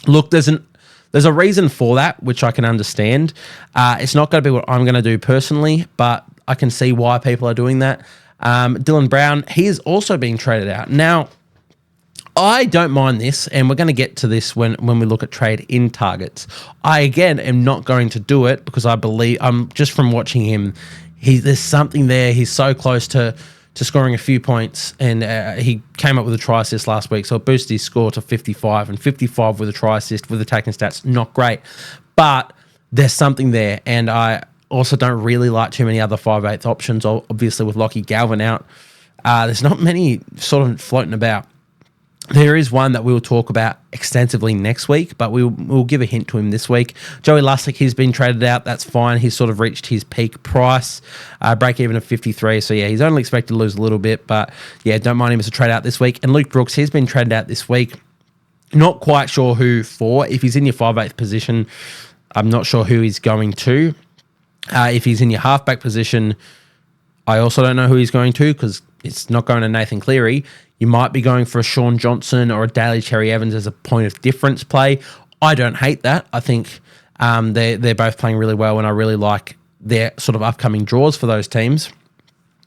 Speaker 1: Look, there's a reason for that, which I can understand. It's not going to be what I'm going to do personally, but I can see why people are doing that. Dylan Brown, he is also being traded out. Now, I don't mind this, and we're going to get to this when we look at trade in targets. I, again, am not going to do it because I believe, just from watching him, there's something there. He's so close to scoring a few points, and he came up with a try assist last week, so it boosted his score to 55, and 55 with a try assist with attacking stats, not great. But there's something there, and I also don't really like too many other 5/8 options, obviously with Lockie Galvin out. There's not many sort of floating about. There is one that we'll talk about extensively next week, but we'll give a hint to him this week. Joey Lussick, he's been traded out. That's fine. He's sort of reached his peak price, break even of 53. So, yeah, he's only expected to lose a little bit, but, yeah, don't mind him as a trade out this week. And Luke Brooks, he's been traded out this week. Not quite sure who for. If he's in your 5/8 position, I'm not sure who he's going to. If he's in your halfback position, I also don't know who he's going to because it's not going to Nathan Cleary. You might be going for a Sean Johnson or a Daly Cherry Evans as a point of difference play. I don't hate that. I think they're both playing really well, and I really like their sort of upcoming draws for those teams.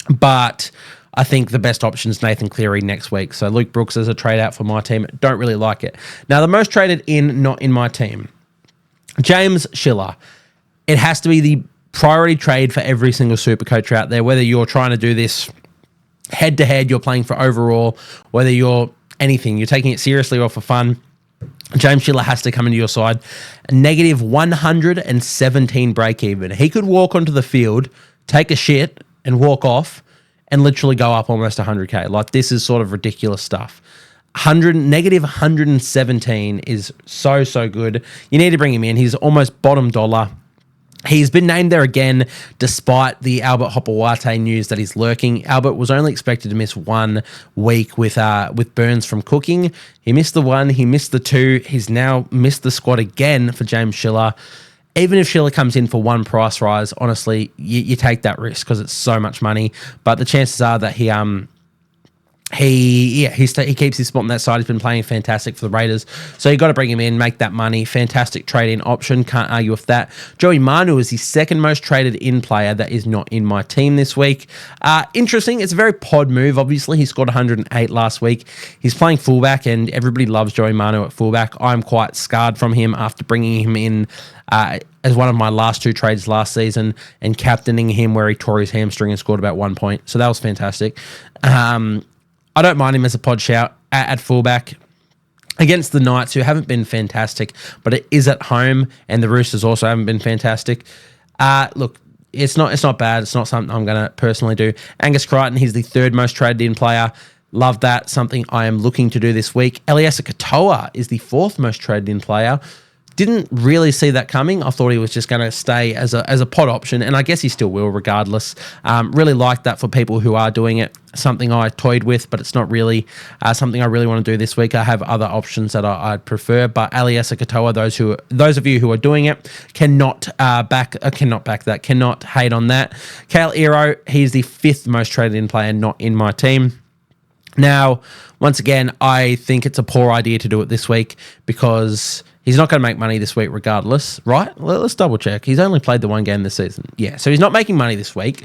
Speaker 1: But I think the best option is Nathan Cleary next week. So Luke Brooks as a trade out for my team. Don't really like it. Now, the most traded in, not in my team, James Schiller. It has to be the priority trade for every single Supercoach out there, whether you're trying to do this head-to-head, you're playing for overall, whether you're anything, you're taking it seriously or for fun, James Schiller has to come into your side. Negative 117 break-even. He could walk onto the field, take a shit, and walk off, and literally go up almost 100K. Like, this is sort of ridiculous stuff. Negative 117 is so good. You need to bring him in. He's almost bottom dollar. He's been named there again, despite the Albert Hopewate news that he's lurking. Albert was only expected to miss 1 week with Burns from cooking. He missed the 1, he missed the 2. He's now missed the squad again for James Schiller. Even if Schiller comes in for 1 price rise, honestly, you take that risk because it's so much money. But the chances are that he keeps his spot on that side. He's been playing fantastic for the Raiders. So you got to bring him in, make that money. Fantastic trade-in option. Can't argue with that. Joey Manu is the second most traded in player that is not in my team this week. Interesting. It's a very pod move. Obviously, he scored 108 last week. He's playing fullback, and everybody loves Joey Manu at fullback. I'm quite scarred from him after bringing him in as one of my last 2 trades last season and captaining him where he tore his hamstring and scored about 1 point. So that was fantastic. I don't mind him as a pod shout at fullback against the Knights, who haven't been fantastic, but it is at home, and the Roosters also haven't been fantastic. Look, it's not bad. It's not something I'm going to personally do. Angus Crichton, he's the third most traded in player. Love that. Something I am looking to do this week. Eliesa Katoa is the fourth most traded in player. Didn't really see that coming. I thought he was just going to stay as a pod option, and I guess he still will regardless. Really like that for people who are doing it. Something I toyed with, but it's not really something I really want to do this week. I have other options that I'd prefer, but Eliesa Katoa, those of you who are doing it, cannot hate on that. Kale Iro, he's the fifth most traded in player, not in my team. Now, once again, I think it's a poor idea to do it this week because he's not going to make money this week regardless, right? Let's double check. He's only played the one game this season. Yeah, so he's not making money this week.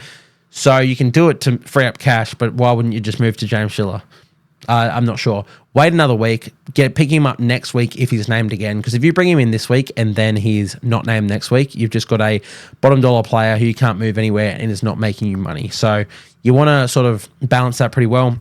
Speaker 1: So you can do it to free up cash, but why wouldn't you just move to James Schiller? I'm not sure. Wait another week. Pick him up next week if he's named again. Because if you bring him in this week and then he's not named next week, you've just got a bottom dollar player who you can't move anywhere and is not making you money. So you want to sort of balance that pretty well.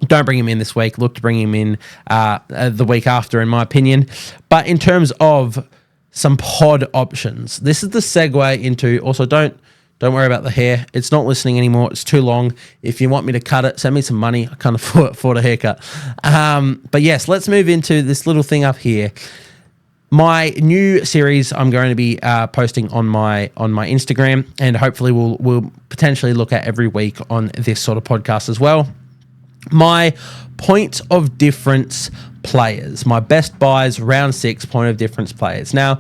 Speaker 1: Don't bring him in this week. Look to bring him in the week after, in my opinion. But in terms of some pod options, this is the segue into. Also, don't worry about the hair. It's not listening anymore. It's too long. If you want me to cut it, send me some money. I can't afford a haircut. But yes, let's move into this little thing up here. My new series I'm going to be posting on my Instagram, and hopefully we'll potentially look at every week on this sort of podcast as well. My point of difference players, my best buys, round 6 point of difference players. Now,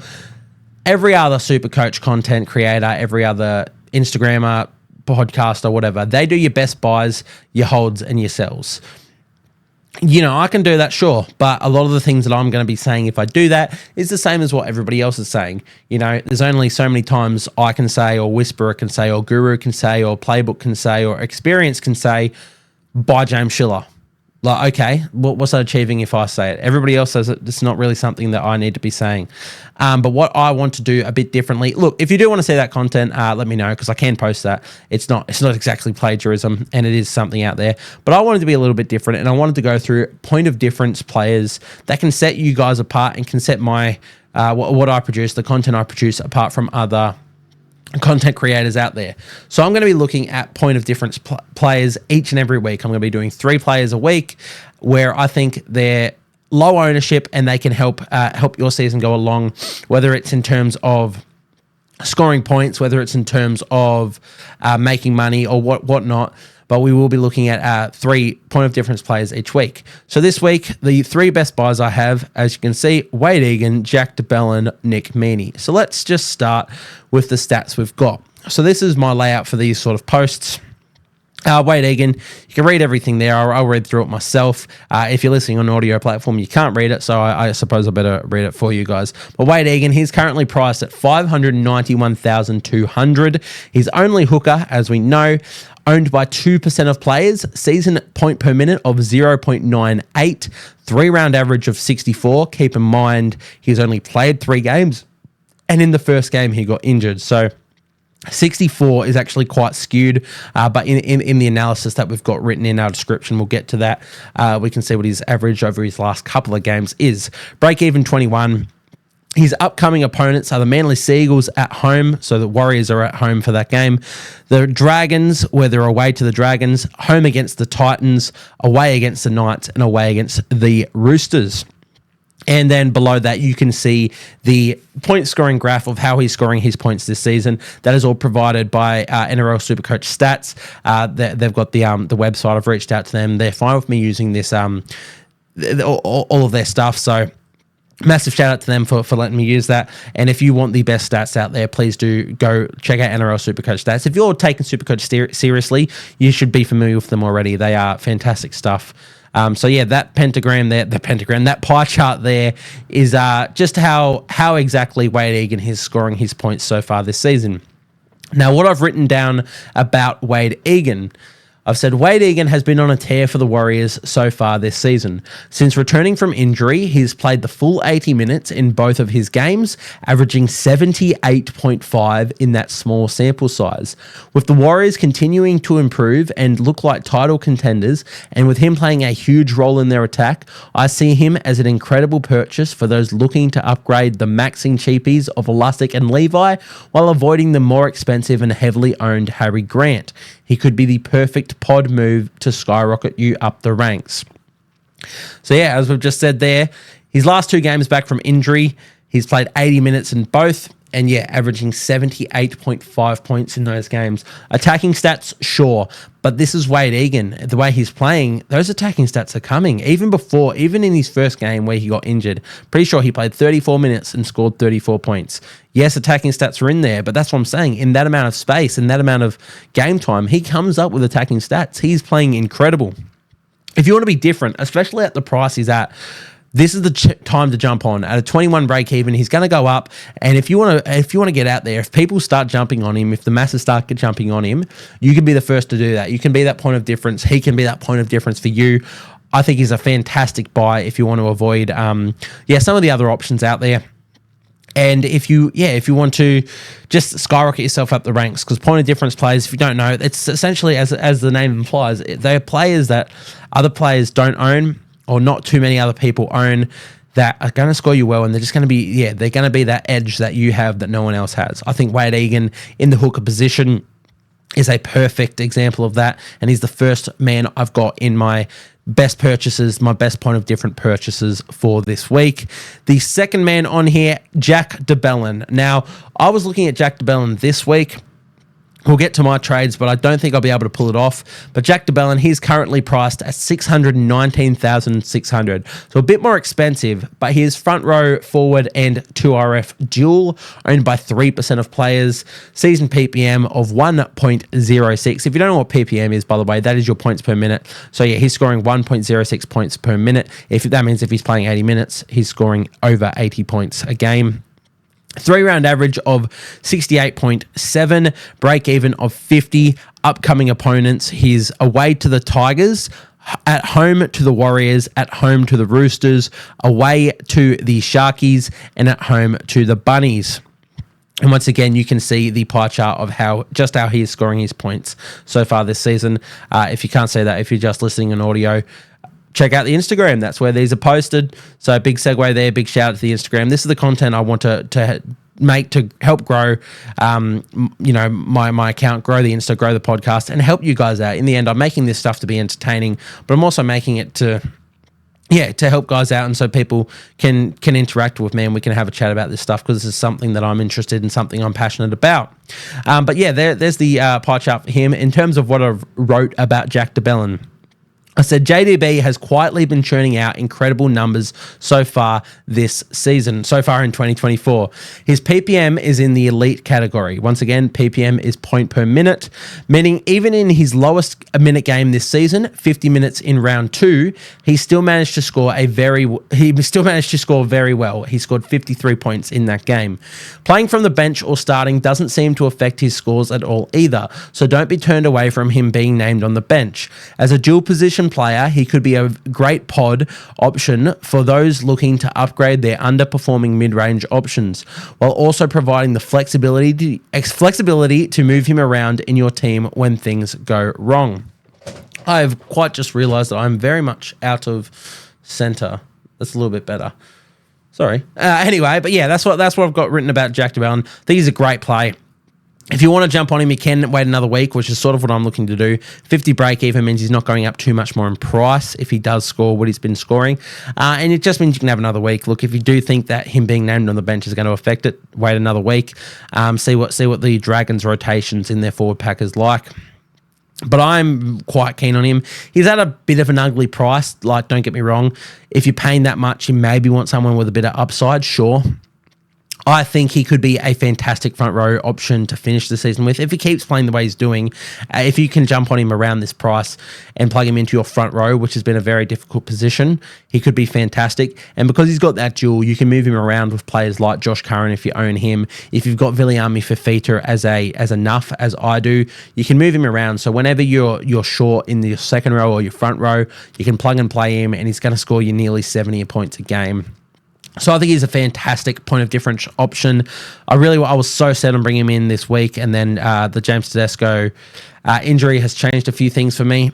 Speaker 1: every other Supercoach content creator, every other Instagrammer, podcaster, whatever, they do your best buys, your holds, and your sells. You know, I can do that, sure, but a lot of the things that I'm going to be saying if I do that is the same as what everybody else is saying. You know, there's only so many times I can say, or Whisperer can say, or Guru can say, or Playbook can say, or Experience can say, buy James Schiller. Like, okay, what's that achieving if I say it? Everybody else says it. It's not really something that I need to be saying. But what I want to do a bit differently. Look, if you do want to see that content, let me know because I can post that. It's not exactly plagiarism, and it is something out there. But I wanted to be a little bit different, and I wanted to go through point of difference players that can set you guys apart and can set my what I produce, the content I produce, apart from other content creators out there. So I'm going to be looking at point of difference players each and every week. I'm going to be doing 3 players a week where I think they're low ownership and they can help your season go along, whether it's in terms of scoring points, whether it's in terms of making money or whatnot. But we will be looking at 3 point of difference players each week. So this week, the 3 best buys I have, as you can see, Wade Egan, Jack DeBellin, Nick Meaney. So let's just start with the stats we've got. So this is my layout for these sort of posts. Wade Egan, you can read everything there. I'll read through it myself. If you're listening on an audio platform, you can't read it, so I suppose I better read it for you guys. But Wade Egan, he's currently priced at $591,200. He's only hooker, as we know, owned by 2% of players, season point per minute of 0.98, 3-round average of 64. Keep in mind, he's only played 3 games, and in the first game, he got injured. So 64 is actually quite skewed, but in the analysis that we've got written in our description, we'll get to that. We can see what his average over his last couple of games is. Break even 21. His upcoming opponents are the Manly Seagulls at home, so the Warriors are at home for that game. The Dragons, where they're away to the Dragons, home against the Titans, away against the Knights, and away against the Roosters. And then below that, you can see the point scoring graph of how he's scoring his points this season. That is all provided by NRL Supercoach Stats. They've got the website. I've reached out to them. They're fine with me using this, all of their stuff. So massive shout out to them for letting me use that. And if you want the best stats out there, please do go check out NRL Supercoach Stats. If you're taking Supercoach seriously, you should be familiar with them already. They are fantastic stuff. So yeah, that that pie chart there is just how exactly Wade Egan is scoring his points so far this season. Now, what I've written down about Wade Egan, I've said Wade Egan has been on a tear for the Warriors so far this season. Since returning from injury, he's played the full 80 minutes in both of his games, averaging 78.5 in that small sample size. With the Warriors continuing to improve and look like title contenders, and with him playing a huge role in their attack, I see him as an incredible purchase for those looking to upgrade the maxing cheapies of Lusick and Levi while avoiding the more expensive and heavily owned Harry Grant. He could be the perfect pod move to skyrocket you up the ranks. So yeah, as we've just said there, his last 2 games back from injury, he's played 80 minutes in both, and yeah, averaging 78.5 points in those games. Attacking stats, sure, but this is Wade Egan. The way he's playing, those attacking stats are coming. Even in his first game where he got injured, pretty sure he played 34 minutes and scored 34 points. Yes, attacking stats are in there, but that's what I'm saying. In that amount of space, in that amount of game time, he comes up with attacking stats. He's playing incredible. If you want to be different, especially at the price he's at, this is the time to jump on. At a 21 break even, he's going to go up. And if you want to get out there, if people start jumping on him, if the masses start jumping on him, you can be the first to do that. You can be that point of difference. He can be that point of difference for you. I think he's a fantastic buy if you want to avoid, some of the other options out there. And if you want to just skyrocket yourself up the ranks, because point of difference players, if you don't know, it's essentially, as the name implies, they're players that other players don't own, or not too many other people own, that are going to score you well, and they're just going to be, they're going to be that edge that you have that no one else has. I think Wade Egan in the hooker position is a perfect example of that, and he's the first man I've got in my best purchases, my best point of different purchases for this week. The second man on here, Jack de Belin. Now, I was looking at Jack de Belin this week. We'll get to my trades, but I don't think I'll be able to pull it off. But Jack de Belin, he's currently priced at $619,600. So a bit more expensive, but he is front row, forward, and 2RF dual, owned by 3% of players. Season PPM of 1.06. If you don't know what PPM is, by the way, that is your points per minute. So yeah, he's scoring 1.06 points per minute. That means if he's playing 80 minutes, he's scoring over 80 points a game. 3-round average of 68.7, break even of 50. Upcoming opponents, he's away to the Tigers, at home to the Warriors, at home to the Roosters, away to the Sharkies, and at home to the Bunnies. And once again, you can see the pie chart of how he is scoring his points so far this season. If you can't see that, if you're just listening on audio, check out the Instagram. That's where these are posted. So big segue there. Big shout out to the Instagram. This is the content I want to make to help grow, my account, grow the Insta, grow the podcast, and help you guys out. In the end, I'm making this stuff to be entertaining, but I'm also making it to help guys out, and so people can interact with me and we can have a chat about this stuff, because this is something that I'm interested in, something I'm passionate about. But yeah, there's the pie chart for him. In terms of what I wrote about Jack de Belin, I said JDB has quietly been churning out incredible numbers so far this season, so far in 2024. His PPM is in the elite category. Once again, PPM is point per minute, meaning even in his lowest minute game this season, 50 minutes in round 2, he still managed to score very well. He scored 53 points in that game. Playing from the bench or starting doesn't seem to affect his scores at all either, so don't be turned away from him being named on the bench. As a dual position player, he could be a great pod option for those looking to upgrade their underperforming mid-range options, while also providing the flexibility to move him around in your team when things go wrong. I've quite just realized that I'm very much out of center. That's a little bit better. Sorry. Anyway, but yeah, that's what I've got written about Jack de Belin. I think he's a great play. If you want to jump on him, you can wait another week, which is sort of what I'm looking to do. 50 break even means he's not going up too much more in price if he does score what he's been scoring. And it just means you can have another week. Look, if you do think that him being named on the bench is going to affect it, wait another week. See what the Dragons' rotations in their forward pack is like. But I'm quite keen on him. He's at a bit of an ugly price. Don't get me wrong. If you're paying that much, you maybe want someone with a bit of upside, sure. I think he could be a fantastic front row option to finish the season with. If he keeps playing the way he's doing, if you can jump on him around this price and plug him into your front row, which has been a very difficult position, he could be fantastic. And because he's got that duel, you can move him around with players like Josh Curran if you own him. If you've got Viliami Fifita as enough as I do, you can move him around. So whenever you're short in your second row or your front row, you can plug and play him, and he's going to score you nearly 70 points a game. So I think he's a fantastic point of difference option. I was so set on bringing him in this week, and then the James Tedesco injury has changed a few things for me.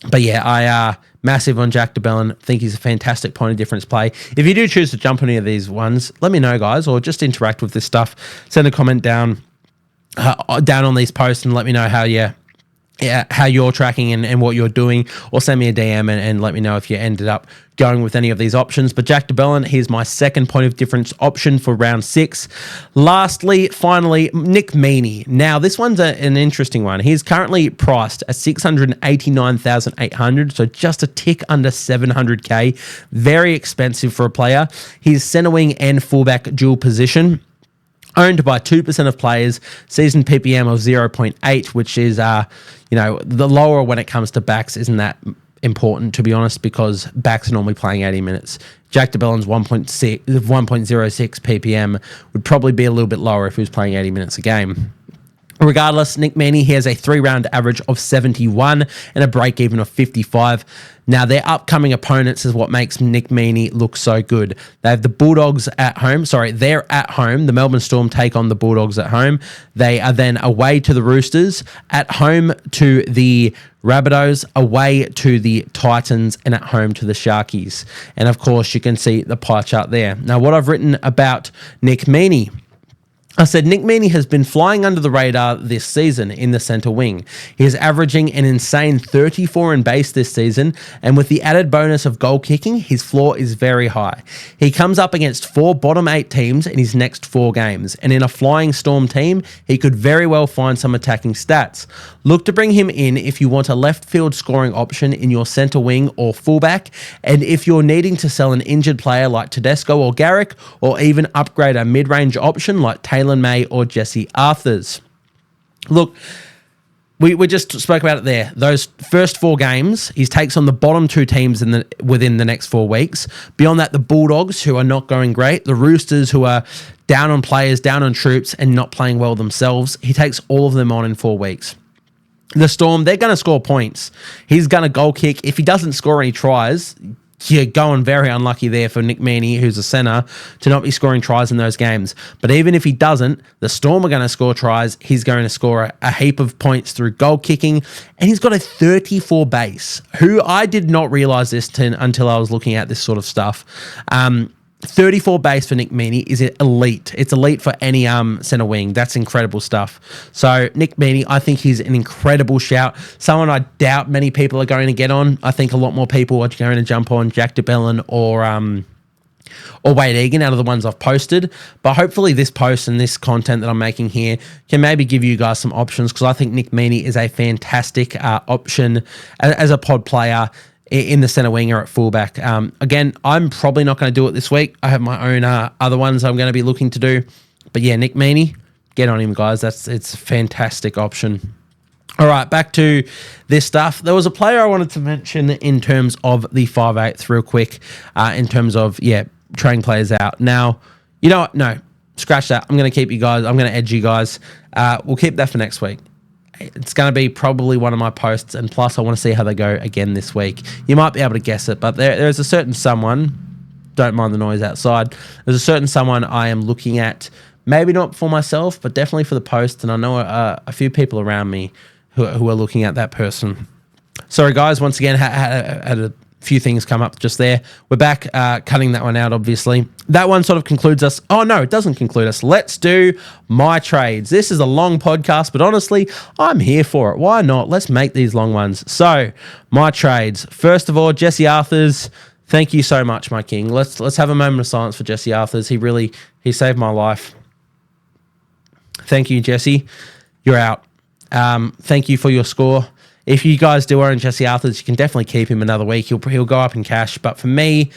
Speaker 1: But yeah, I massive on Jack de Belin. Think he's a fantastic point of difference play. If you do choose to jump on any of these ones, let me know, guys, or just interact with this stuff. Send a comment down on these posts and let me know how you're tracking and what you're doing, or send me a DM and let me know if you ended up going with any of these options. But Jack de Belin, here's my second point of difference option for round 6. Lastly, finally, Nick Meaney. Now, this one's an interesting one. He's currently priced at 689,800, so just a tick under 700k. Very expensive for a player. He's centre wing and fullback dual position. Owned by 2% of players, season PPM of 0.8, which is, the lower when it comes to backs isn't that important, to be honest, because backs are normally playing 80 minutes. Jack de Belin's 1.06 PPM would probably be a little bit lower if he was playing 80 minutes a game. Regardless, Nick Meaney, he has a 3-round average of 71 and a break-even of 55. Now, their upcoming opponents is what makes Nick Meaney look so good. They have the Bulldogs at home. They're at home. The Melbourne Storm take on the Bulldogs at home. They are then away to the Roosters, at home to the Rabbitohs, away to the Titans, and at home to the Sharkies. And, of course, you can see the pie chart there. Now, what I've written about Nick Meaney, I said Nick Meaney has been flying under the radar this season in the centre wing. He is averaging an insane 34 in base this season, and with the added bonus of goal kicking, his floor is very high. He comes up against 4 bottom 8 teams in his next 4 games, and in a flying Storm team, he could very well find some attacking stats. Look to bring him in if you want a left field scoring option in your centre wing or fullback, and if you're needing to sell an injured player like Tedesco or Garrick, or even upgrade a mid-range option like Taylor May or Jesse Arthurs. Look, we just spoke about it there. Those first 4 games, he takes on the bottom 2 teams within the next 4 weeks. Beyond that, the Bulldogs, who are not going great, the Roosters, who are down on players, down on troops, and not playing well themselves. He takes all of them on in 4 weeks. The Storm, they're going to score points. He's going to goal kick. If he doesn't score any tries, you're going very unlucky there for Nick Meaney, who's a centre, to not be scoring tries in those games. But even if he doesn't, the Storm are going to score tries. He's going to score a heap of points through goal kicking, and he's got a 34 base, who I did not realise this until I was looking at this sort of stuff. 34 base for Nick Meaney is elite. It's elite for any centre wing. That's incredible stuff. So Nick Meaney, I think he's an incredible shout. Someone I doubt many people are going to get on. I think a lot more people are going to jump on Jack de Belin or Wade Egan out of the ones I've posted. But hopefully this post and this content that I'm making here can maybe give you guys some options, because I think Nick Meaney is a fantastic option as a pod player in the centre wing or at fullback. Again, I'm probably not going to do it this week. I have my own other ones I'm going to be looking to do. But yeah, Nick Meaney, get on him, guys. It's a fantastic option. All right, back to this stuff. There was a player I wanted to mention in terms of the 5/8 real quick, in terms of, trading players out. Now, you know what? No, scratch that. I'm going to keep you guys. I'm going to edge you guys. We'll keep that for next week. It's going to be probably one of my posts, and plus I want to see how they go again this week. You might be able to guess it, but there's a certain someone, don't mind the noise outside, there's a certain someone I am looking at, maybe not for myself, but definitely for the post, and I know a few people around me who are looking at that person. Sorry guys, once again, had a few things come up just there. We're back, cutting that one out, obviously. That one sort of concludes us. Oh, no, it doesn't conclude us. Let's do my trades. This is a long podcast, but honestly, I'm here for it. Why not? Let's make these long ones. So, my trades. First of all, Jesse Arthurs. Thank you so much, my king. Let's have a moment of silence for Jesse Arthurs. He saved my life. Thank you, Jesse. You're out. Thank you for your score. If you guys do own Jesse Arthurs, you can definitely keep him another week. He'll go up in cash. But for me,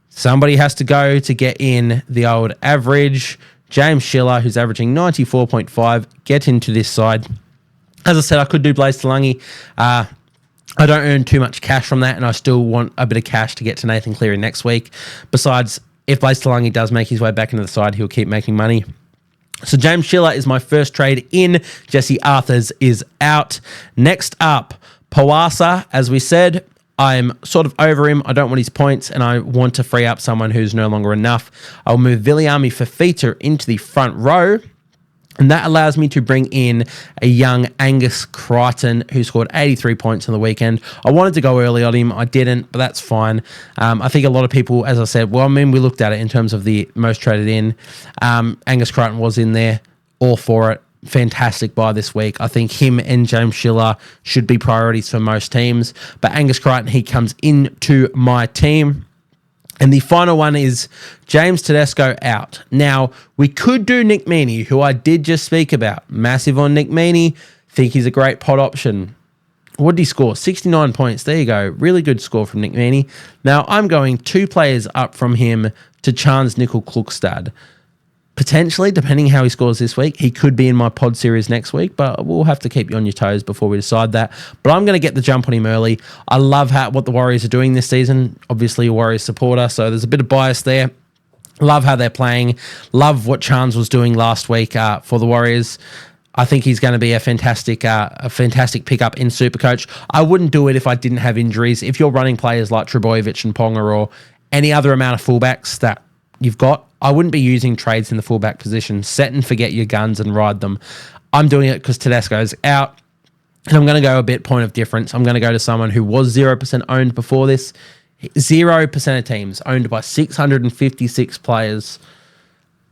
Speaker 1: somebody has to go to get in the old average James Schiller, who's averaging 94.5, get into this side. As I said, I could do Blaze Talangi. I don't earn too much cash from that, and I still want a bit of cash to get to Nathan Cleary next week. Besides, if Blaze Talangi does make his way back into the side, he'll keep making money. So James Schiller is my first trade in. Jesse Arthurs is out. Next up, Pawasa, as we said, I'm sort of over him. I don't want his points, and I want to free up someone who's no longer enough. I'll move Viliami Fafita into the front row, and that allows me to bring in a young Angus Crichton who scored 83 points on the weekend. I wanted to go early on him. I didn't, but that's fine. I think a lot of people, as I said, we looked at it in terms of the most traded in. Angus Crichton was in there, all for it. Fantastic buy this week. I think him and James Schiller should be priorities for most teams. But Angus Crichton, he comes into my team. And the final one is James Tedesco out. Now, we could do Nick Meaney, who I did just speak about. Massive on Nick Meaney. Think he's a great pot option. What did he score? 69 points. There you go. Really good score from Nick Meaney. Now, I'm going 2 players up from him to Chance Nickel-Klukstad. Potentially, depending how he scores this week, he could be in my pod series next week, but we'll have to keep you on your toes before we decide that. But I'm going to get the jump on him early. I love what the Warriors are doing this season. Obviously, a Warriors supporter, so there's a bit of bias there. Love how they're playing. Love what Chance was doing last week for the Warriors. I think he's going to be a fantastic pickup in Supercoach. I wouldn't do it if I didn't have injuries. If you're running players like Trbojevic and Ponga or any other amount of fullbacks that you've got, I wouldn't be using trades in the fullback position. Set and forget your guns and ride them. I'm doing it because Tedesco's out, and I'm going to go a bit point of difference. I'm going to go to someone who was 0% owned before this. 0% of teams owned by 656 players.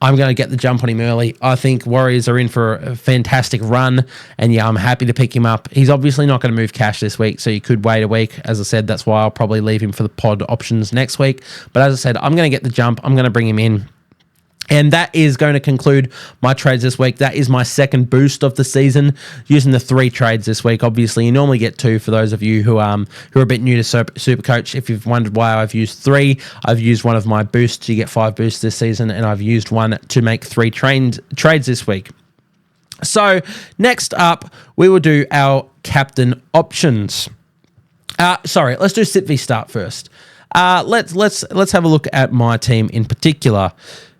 Speaker 1: I'm going to get the jump on him early. I think Warriors are in for a fantastic run, and yeah, I'm happy to pick him up. He's obviously not going to move cash this week, so you could wait a week. As I said, that's why I'll probably leave him for the pod options next week. But as I said, I'm going to get the jump. I'm going to bring him in. And that is going to conclude my trades this week. That is my second boost of the season, using the 3 trades this week. Obviously, you normally get 2 for those of you who are a bit new to Supercoach. If you've wondered why I've used 3, I've used one of my boosts. You get 5 boosts this season, and I've used one to make 3 trades this week. So next up, we will do our captain options. Let's do sit v start first. Let's have a look at my team in particular.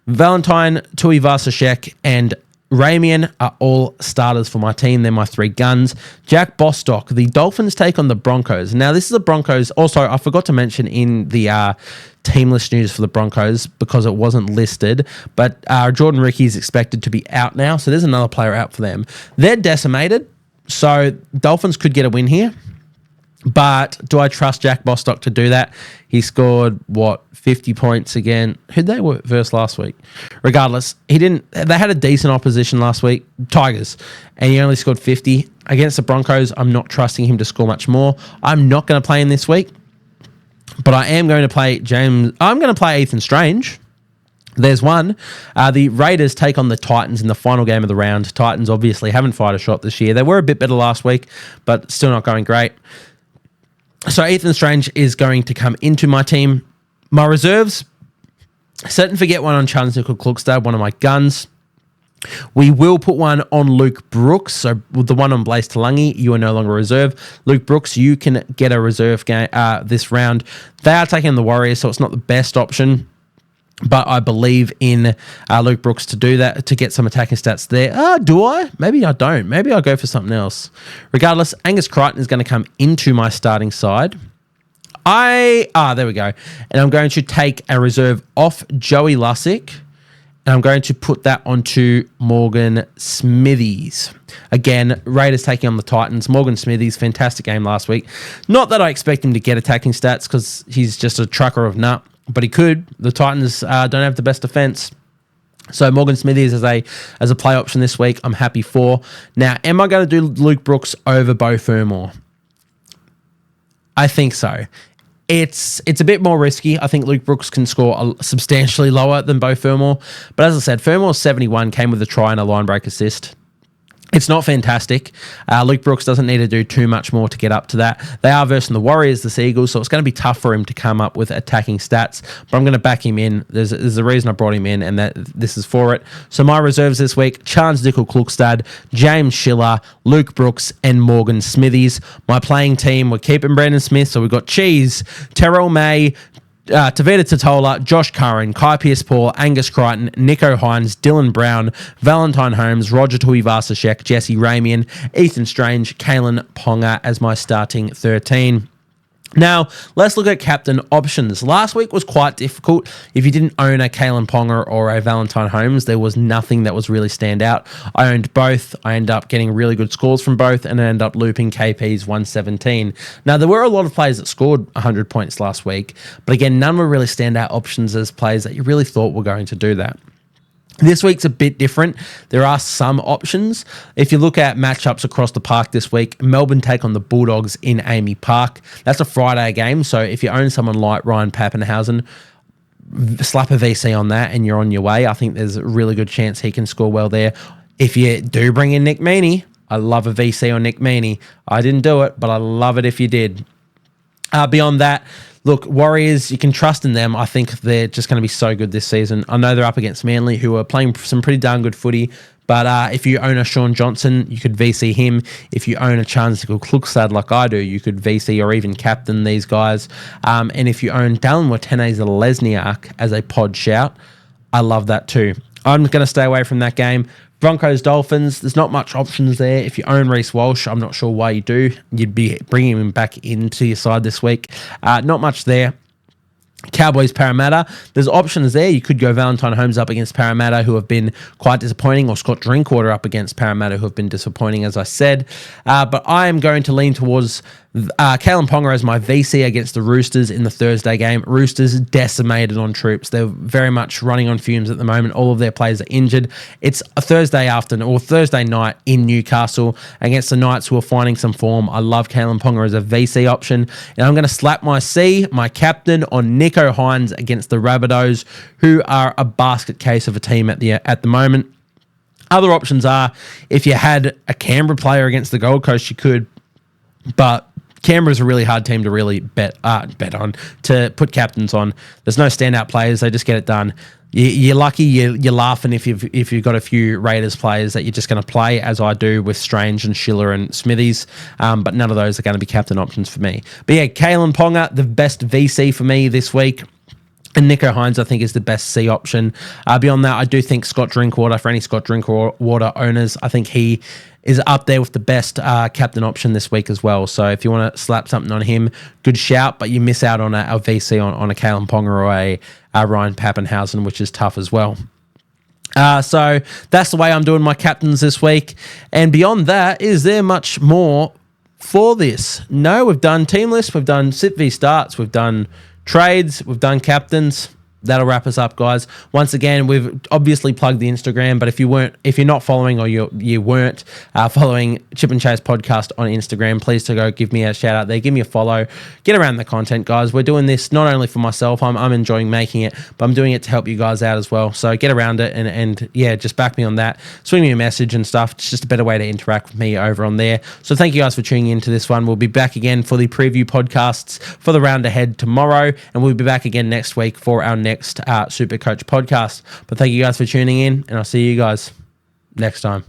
Speaker 1: Valentine, Tui Vasashek, and Ramian are all starters for my team. They're my 3 guns. Jack Bostock, the Dolphins take on the Broncos. Now, this is the Broncos. Also, I forgot to mention in the team list news for the Broncos because it wasn't listed, but Jordan Ricky is expected to be out now, so there's another player out for them. They're decimated, so Dolphins could get a win here. But do I trust Jack Bostock to do that? He scored, 50 points again. Who'd they verse last week? Regardless, they had a decent opposition last week, Tigers, and he only scored 50. Against the Broncos, I'm not trusting him to score much more. I'm not going to play him this week, but I am going to play James. I'm going to play Ethan Strange. There's one. The Raiders take on the Titans in the final game of the round. Titans obviously haven't fired a shot this year. They were a bit better last week, but still not going great. So Ethan Strange is going to come into my team. My reserves, set and forget one on Chance Nickel-Klukstad, one of my guns. We will put one on Luke Brooks. So the one on Blaze Talangi, you are no longer a reserve. Luke Brooks, you can get a reserve game this round. They are taking the Warriors, so it's not the best option. But I believe in Luke Brooks to do that, to get some attacking stats there. Do I? Maybe I don't. Maybe I'll go for something else. Regardless, Angus Crichton is going to come into my starting side. There we go. And I'm going to take a reserve off Joey Lussick, and I'm going to put that onto Morgan Smithies. Again, Raiders taking on the Titans. Morgan Smithies, fantastic game last week. Not that I expect him to get attacking stats because he's just a trucker of nut. But he could. The Titans don't have the best defense. So Morgan Smithies as a play option this week, I'm happy for. Now, am I going to do Luke Brooks over Beau Fermor? I think so. It's a bit more risky. I think Luke Brooks can score substantially lower than Beau Fermor. But as I said, Fermor's 71 came with a try and a line break assist. It's not fantastic. Luke Brooks doesn't need to do too much more to get up to that. They are versing the Warriors, the Seagulls, so it's going to be tough for him to come up with attacking stats, but I'm going to back him in. There's a reason I brought him in, and that this is for it. So my reserves this week, Chance Dickel-Klukstad, James Schiller, Luke Brooks, and Morgan Smithies. My playing team, we're keeping Brandon Smith, so we've got Cheese, Terrell May, Tavita Totola, Josh Curran, Kai Pearce-Paul, Angus Crichton, Nico Hines, Dylan Brown, Valentine Holmes, Roger Tuivasa-Sheck, Jesse Ramian, Ethan Strange, Kalen Ponga as my starting 13. Now, let's look at captain options. Last week was quite difficult. If you didn't own a Kalen Ponga or a Valentine Holmes, there was nothing that was really stand out. I owned both. I ended up getting really good scores from both, and I ended up looping KP's 117. Now, there were a lot of players that scored 100 points last week, but again, none were really standout options as players that you really thought were going to do that. This week's a bit different. There are some options. If you look at matchups across the park this week, Melbourne take on the Bulldogs in Amy Park. That's a Friday game, so if you own someone like Ryan Pappenhausen, slap a VC on that and you're on your way. I think there's a really good chance he can score well there. If you do bring in Nick Meaney, I love a VC on Nick Meaney. I didn't do it, but I love it if you did. Beyond that, look, Warriors, you can trust in them. I think they're just going to be so good this season. I know they're up against Manly, who are playing some pretty darn good footy. But if you own a Sean Johnson, you could VC him. If you own a Chance Klukstad like I do, you could VC or even captain these guys. And if you own Dallin Watene-Lesniak as a pod shout, I love that too. I'm going to stay away from that game. Broncos, Dolphins, there's not much options there. If you own Reece Walsh, I'm not sure why you do. You'd be bringing him back into your side this week. Not much there. Cowboys, Parramatta, there's options there. You could go Valentine Holmes up against Parramatta, who have been quite disappointing, or Scott Drinkwater up against Parramatta, who have been disappointing, as I said. But I am going to lean towards Kalen Ponga as my VC against the Roosters in the Thursday game. Roosters decimated on troops. They're very much running on fumes at the moment. All of their players are injured. It's a Thursday afternoon or Thursday night in Newcastle against the Knights, who are finding some form. I love Kalen Ponga as a VC option. And I'm going to slap my captain, on Nico Hines against the Rabbitohs, who are a basket case of a team at the moment. Other options are, if you had a Canberra player against the Gold Coast, you could, but Canberra's a really hard team to really bet on, to put captains on. There's no standout players. They just get it done. You're lucky. You're laughing if you've got a few Raiders players that you're just going to play, as I do with Strange and Schiller and Smithies. But none of those are going to be captain options for me. But yeah, Kalen Ponga, the best VC for me this week. And Nico Hines, I think, is the best C option. Beyond that, I do think Scott Drinkwater, for any Scott Drinkwater owners, I think he is up there with the best captain option this week as well. So if you want to slap something on him, good shout, but you miss out on a VC on a Kalen Ponga or a Ryan Pappenhausen, which is tough as well. So that's the way I'm doing my captains this week. And beyond that, is there much more for this? No, we've done team lists, we've done sit v starts, we've done trades, we've done captains. That'll wrap us up, guys. Once again, we've obviously plugged the Instagram, but if you're not following, or you weren't following Chip and Chase podcast on Instagram, please to go give me a shout out there. Give me a follow. Get around the content, guys. We're doing this not only for myself. I'm enjoying making it, but I'm doing it to help you guys out as well. So get around it and yeah, just back me on that. Swing me a message and stuff. It's just a better way to interact with me over on there. So thank you guys for tuning into this one. We'll be back again for the preview podcasts for the round ahead tomorrow, and we'll be back again next week for our next Supercoach podcast. But thank you guys for tuning in, and I'll see you guys next time.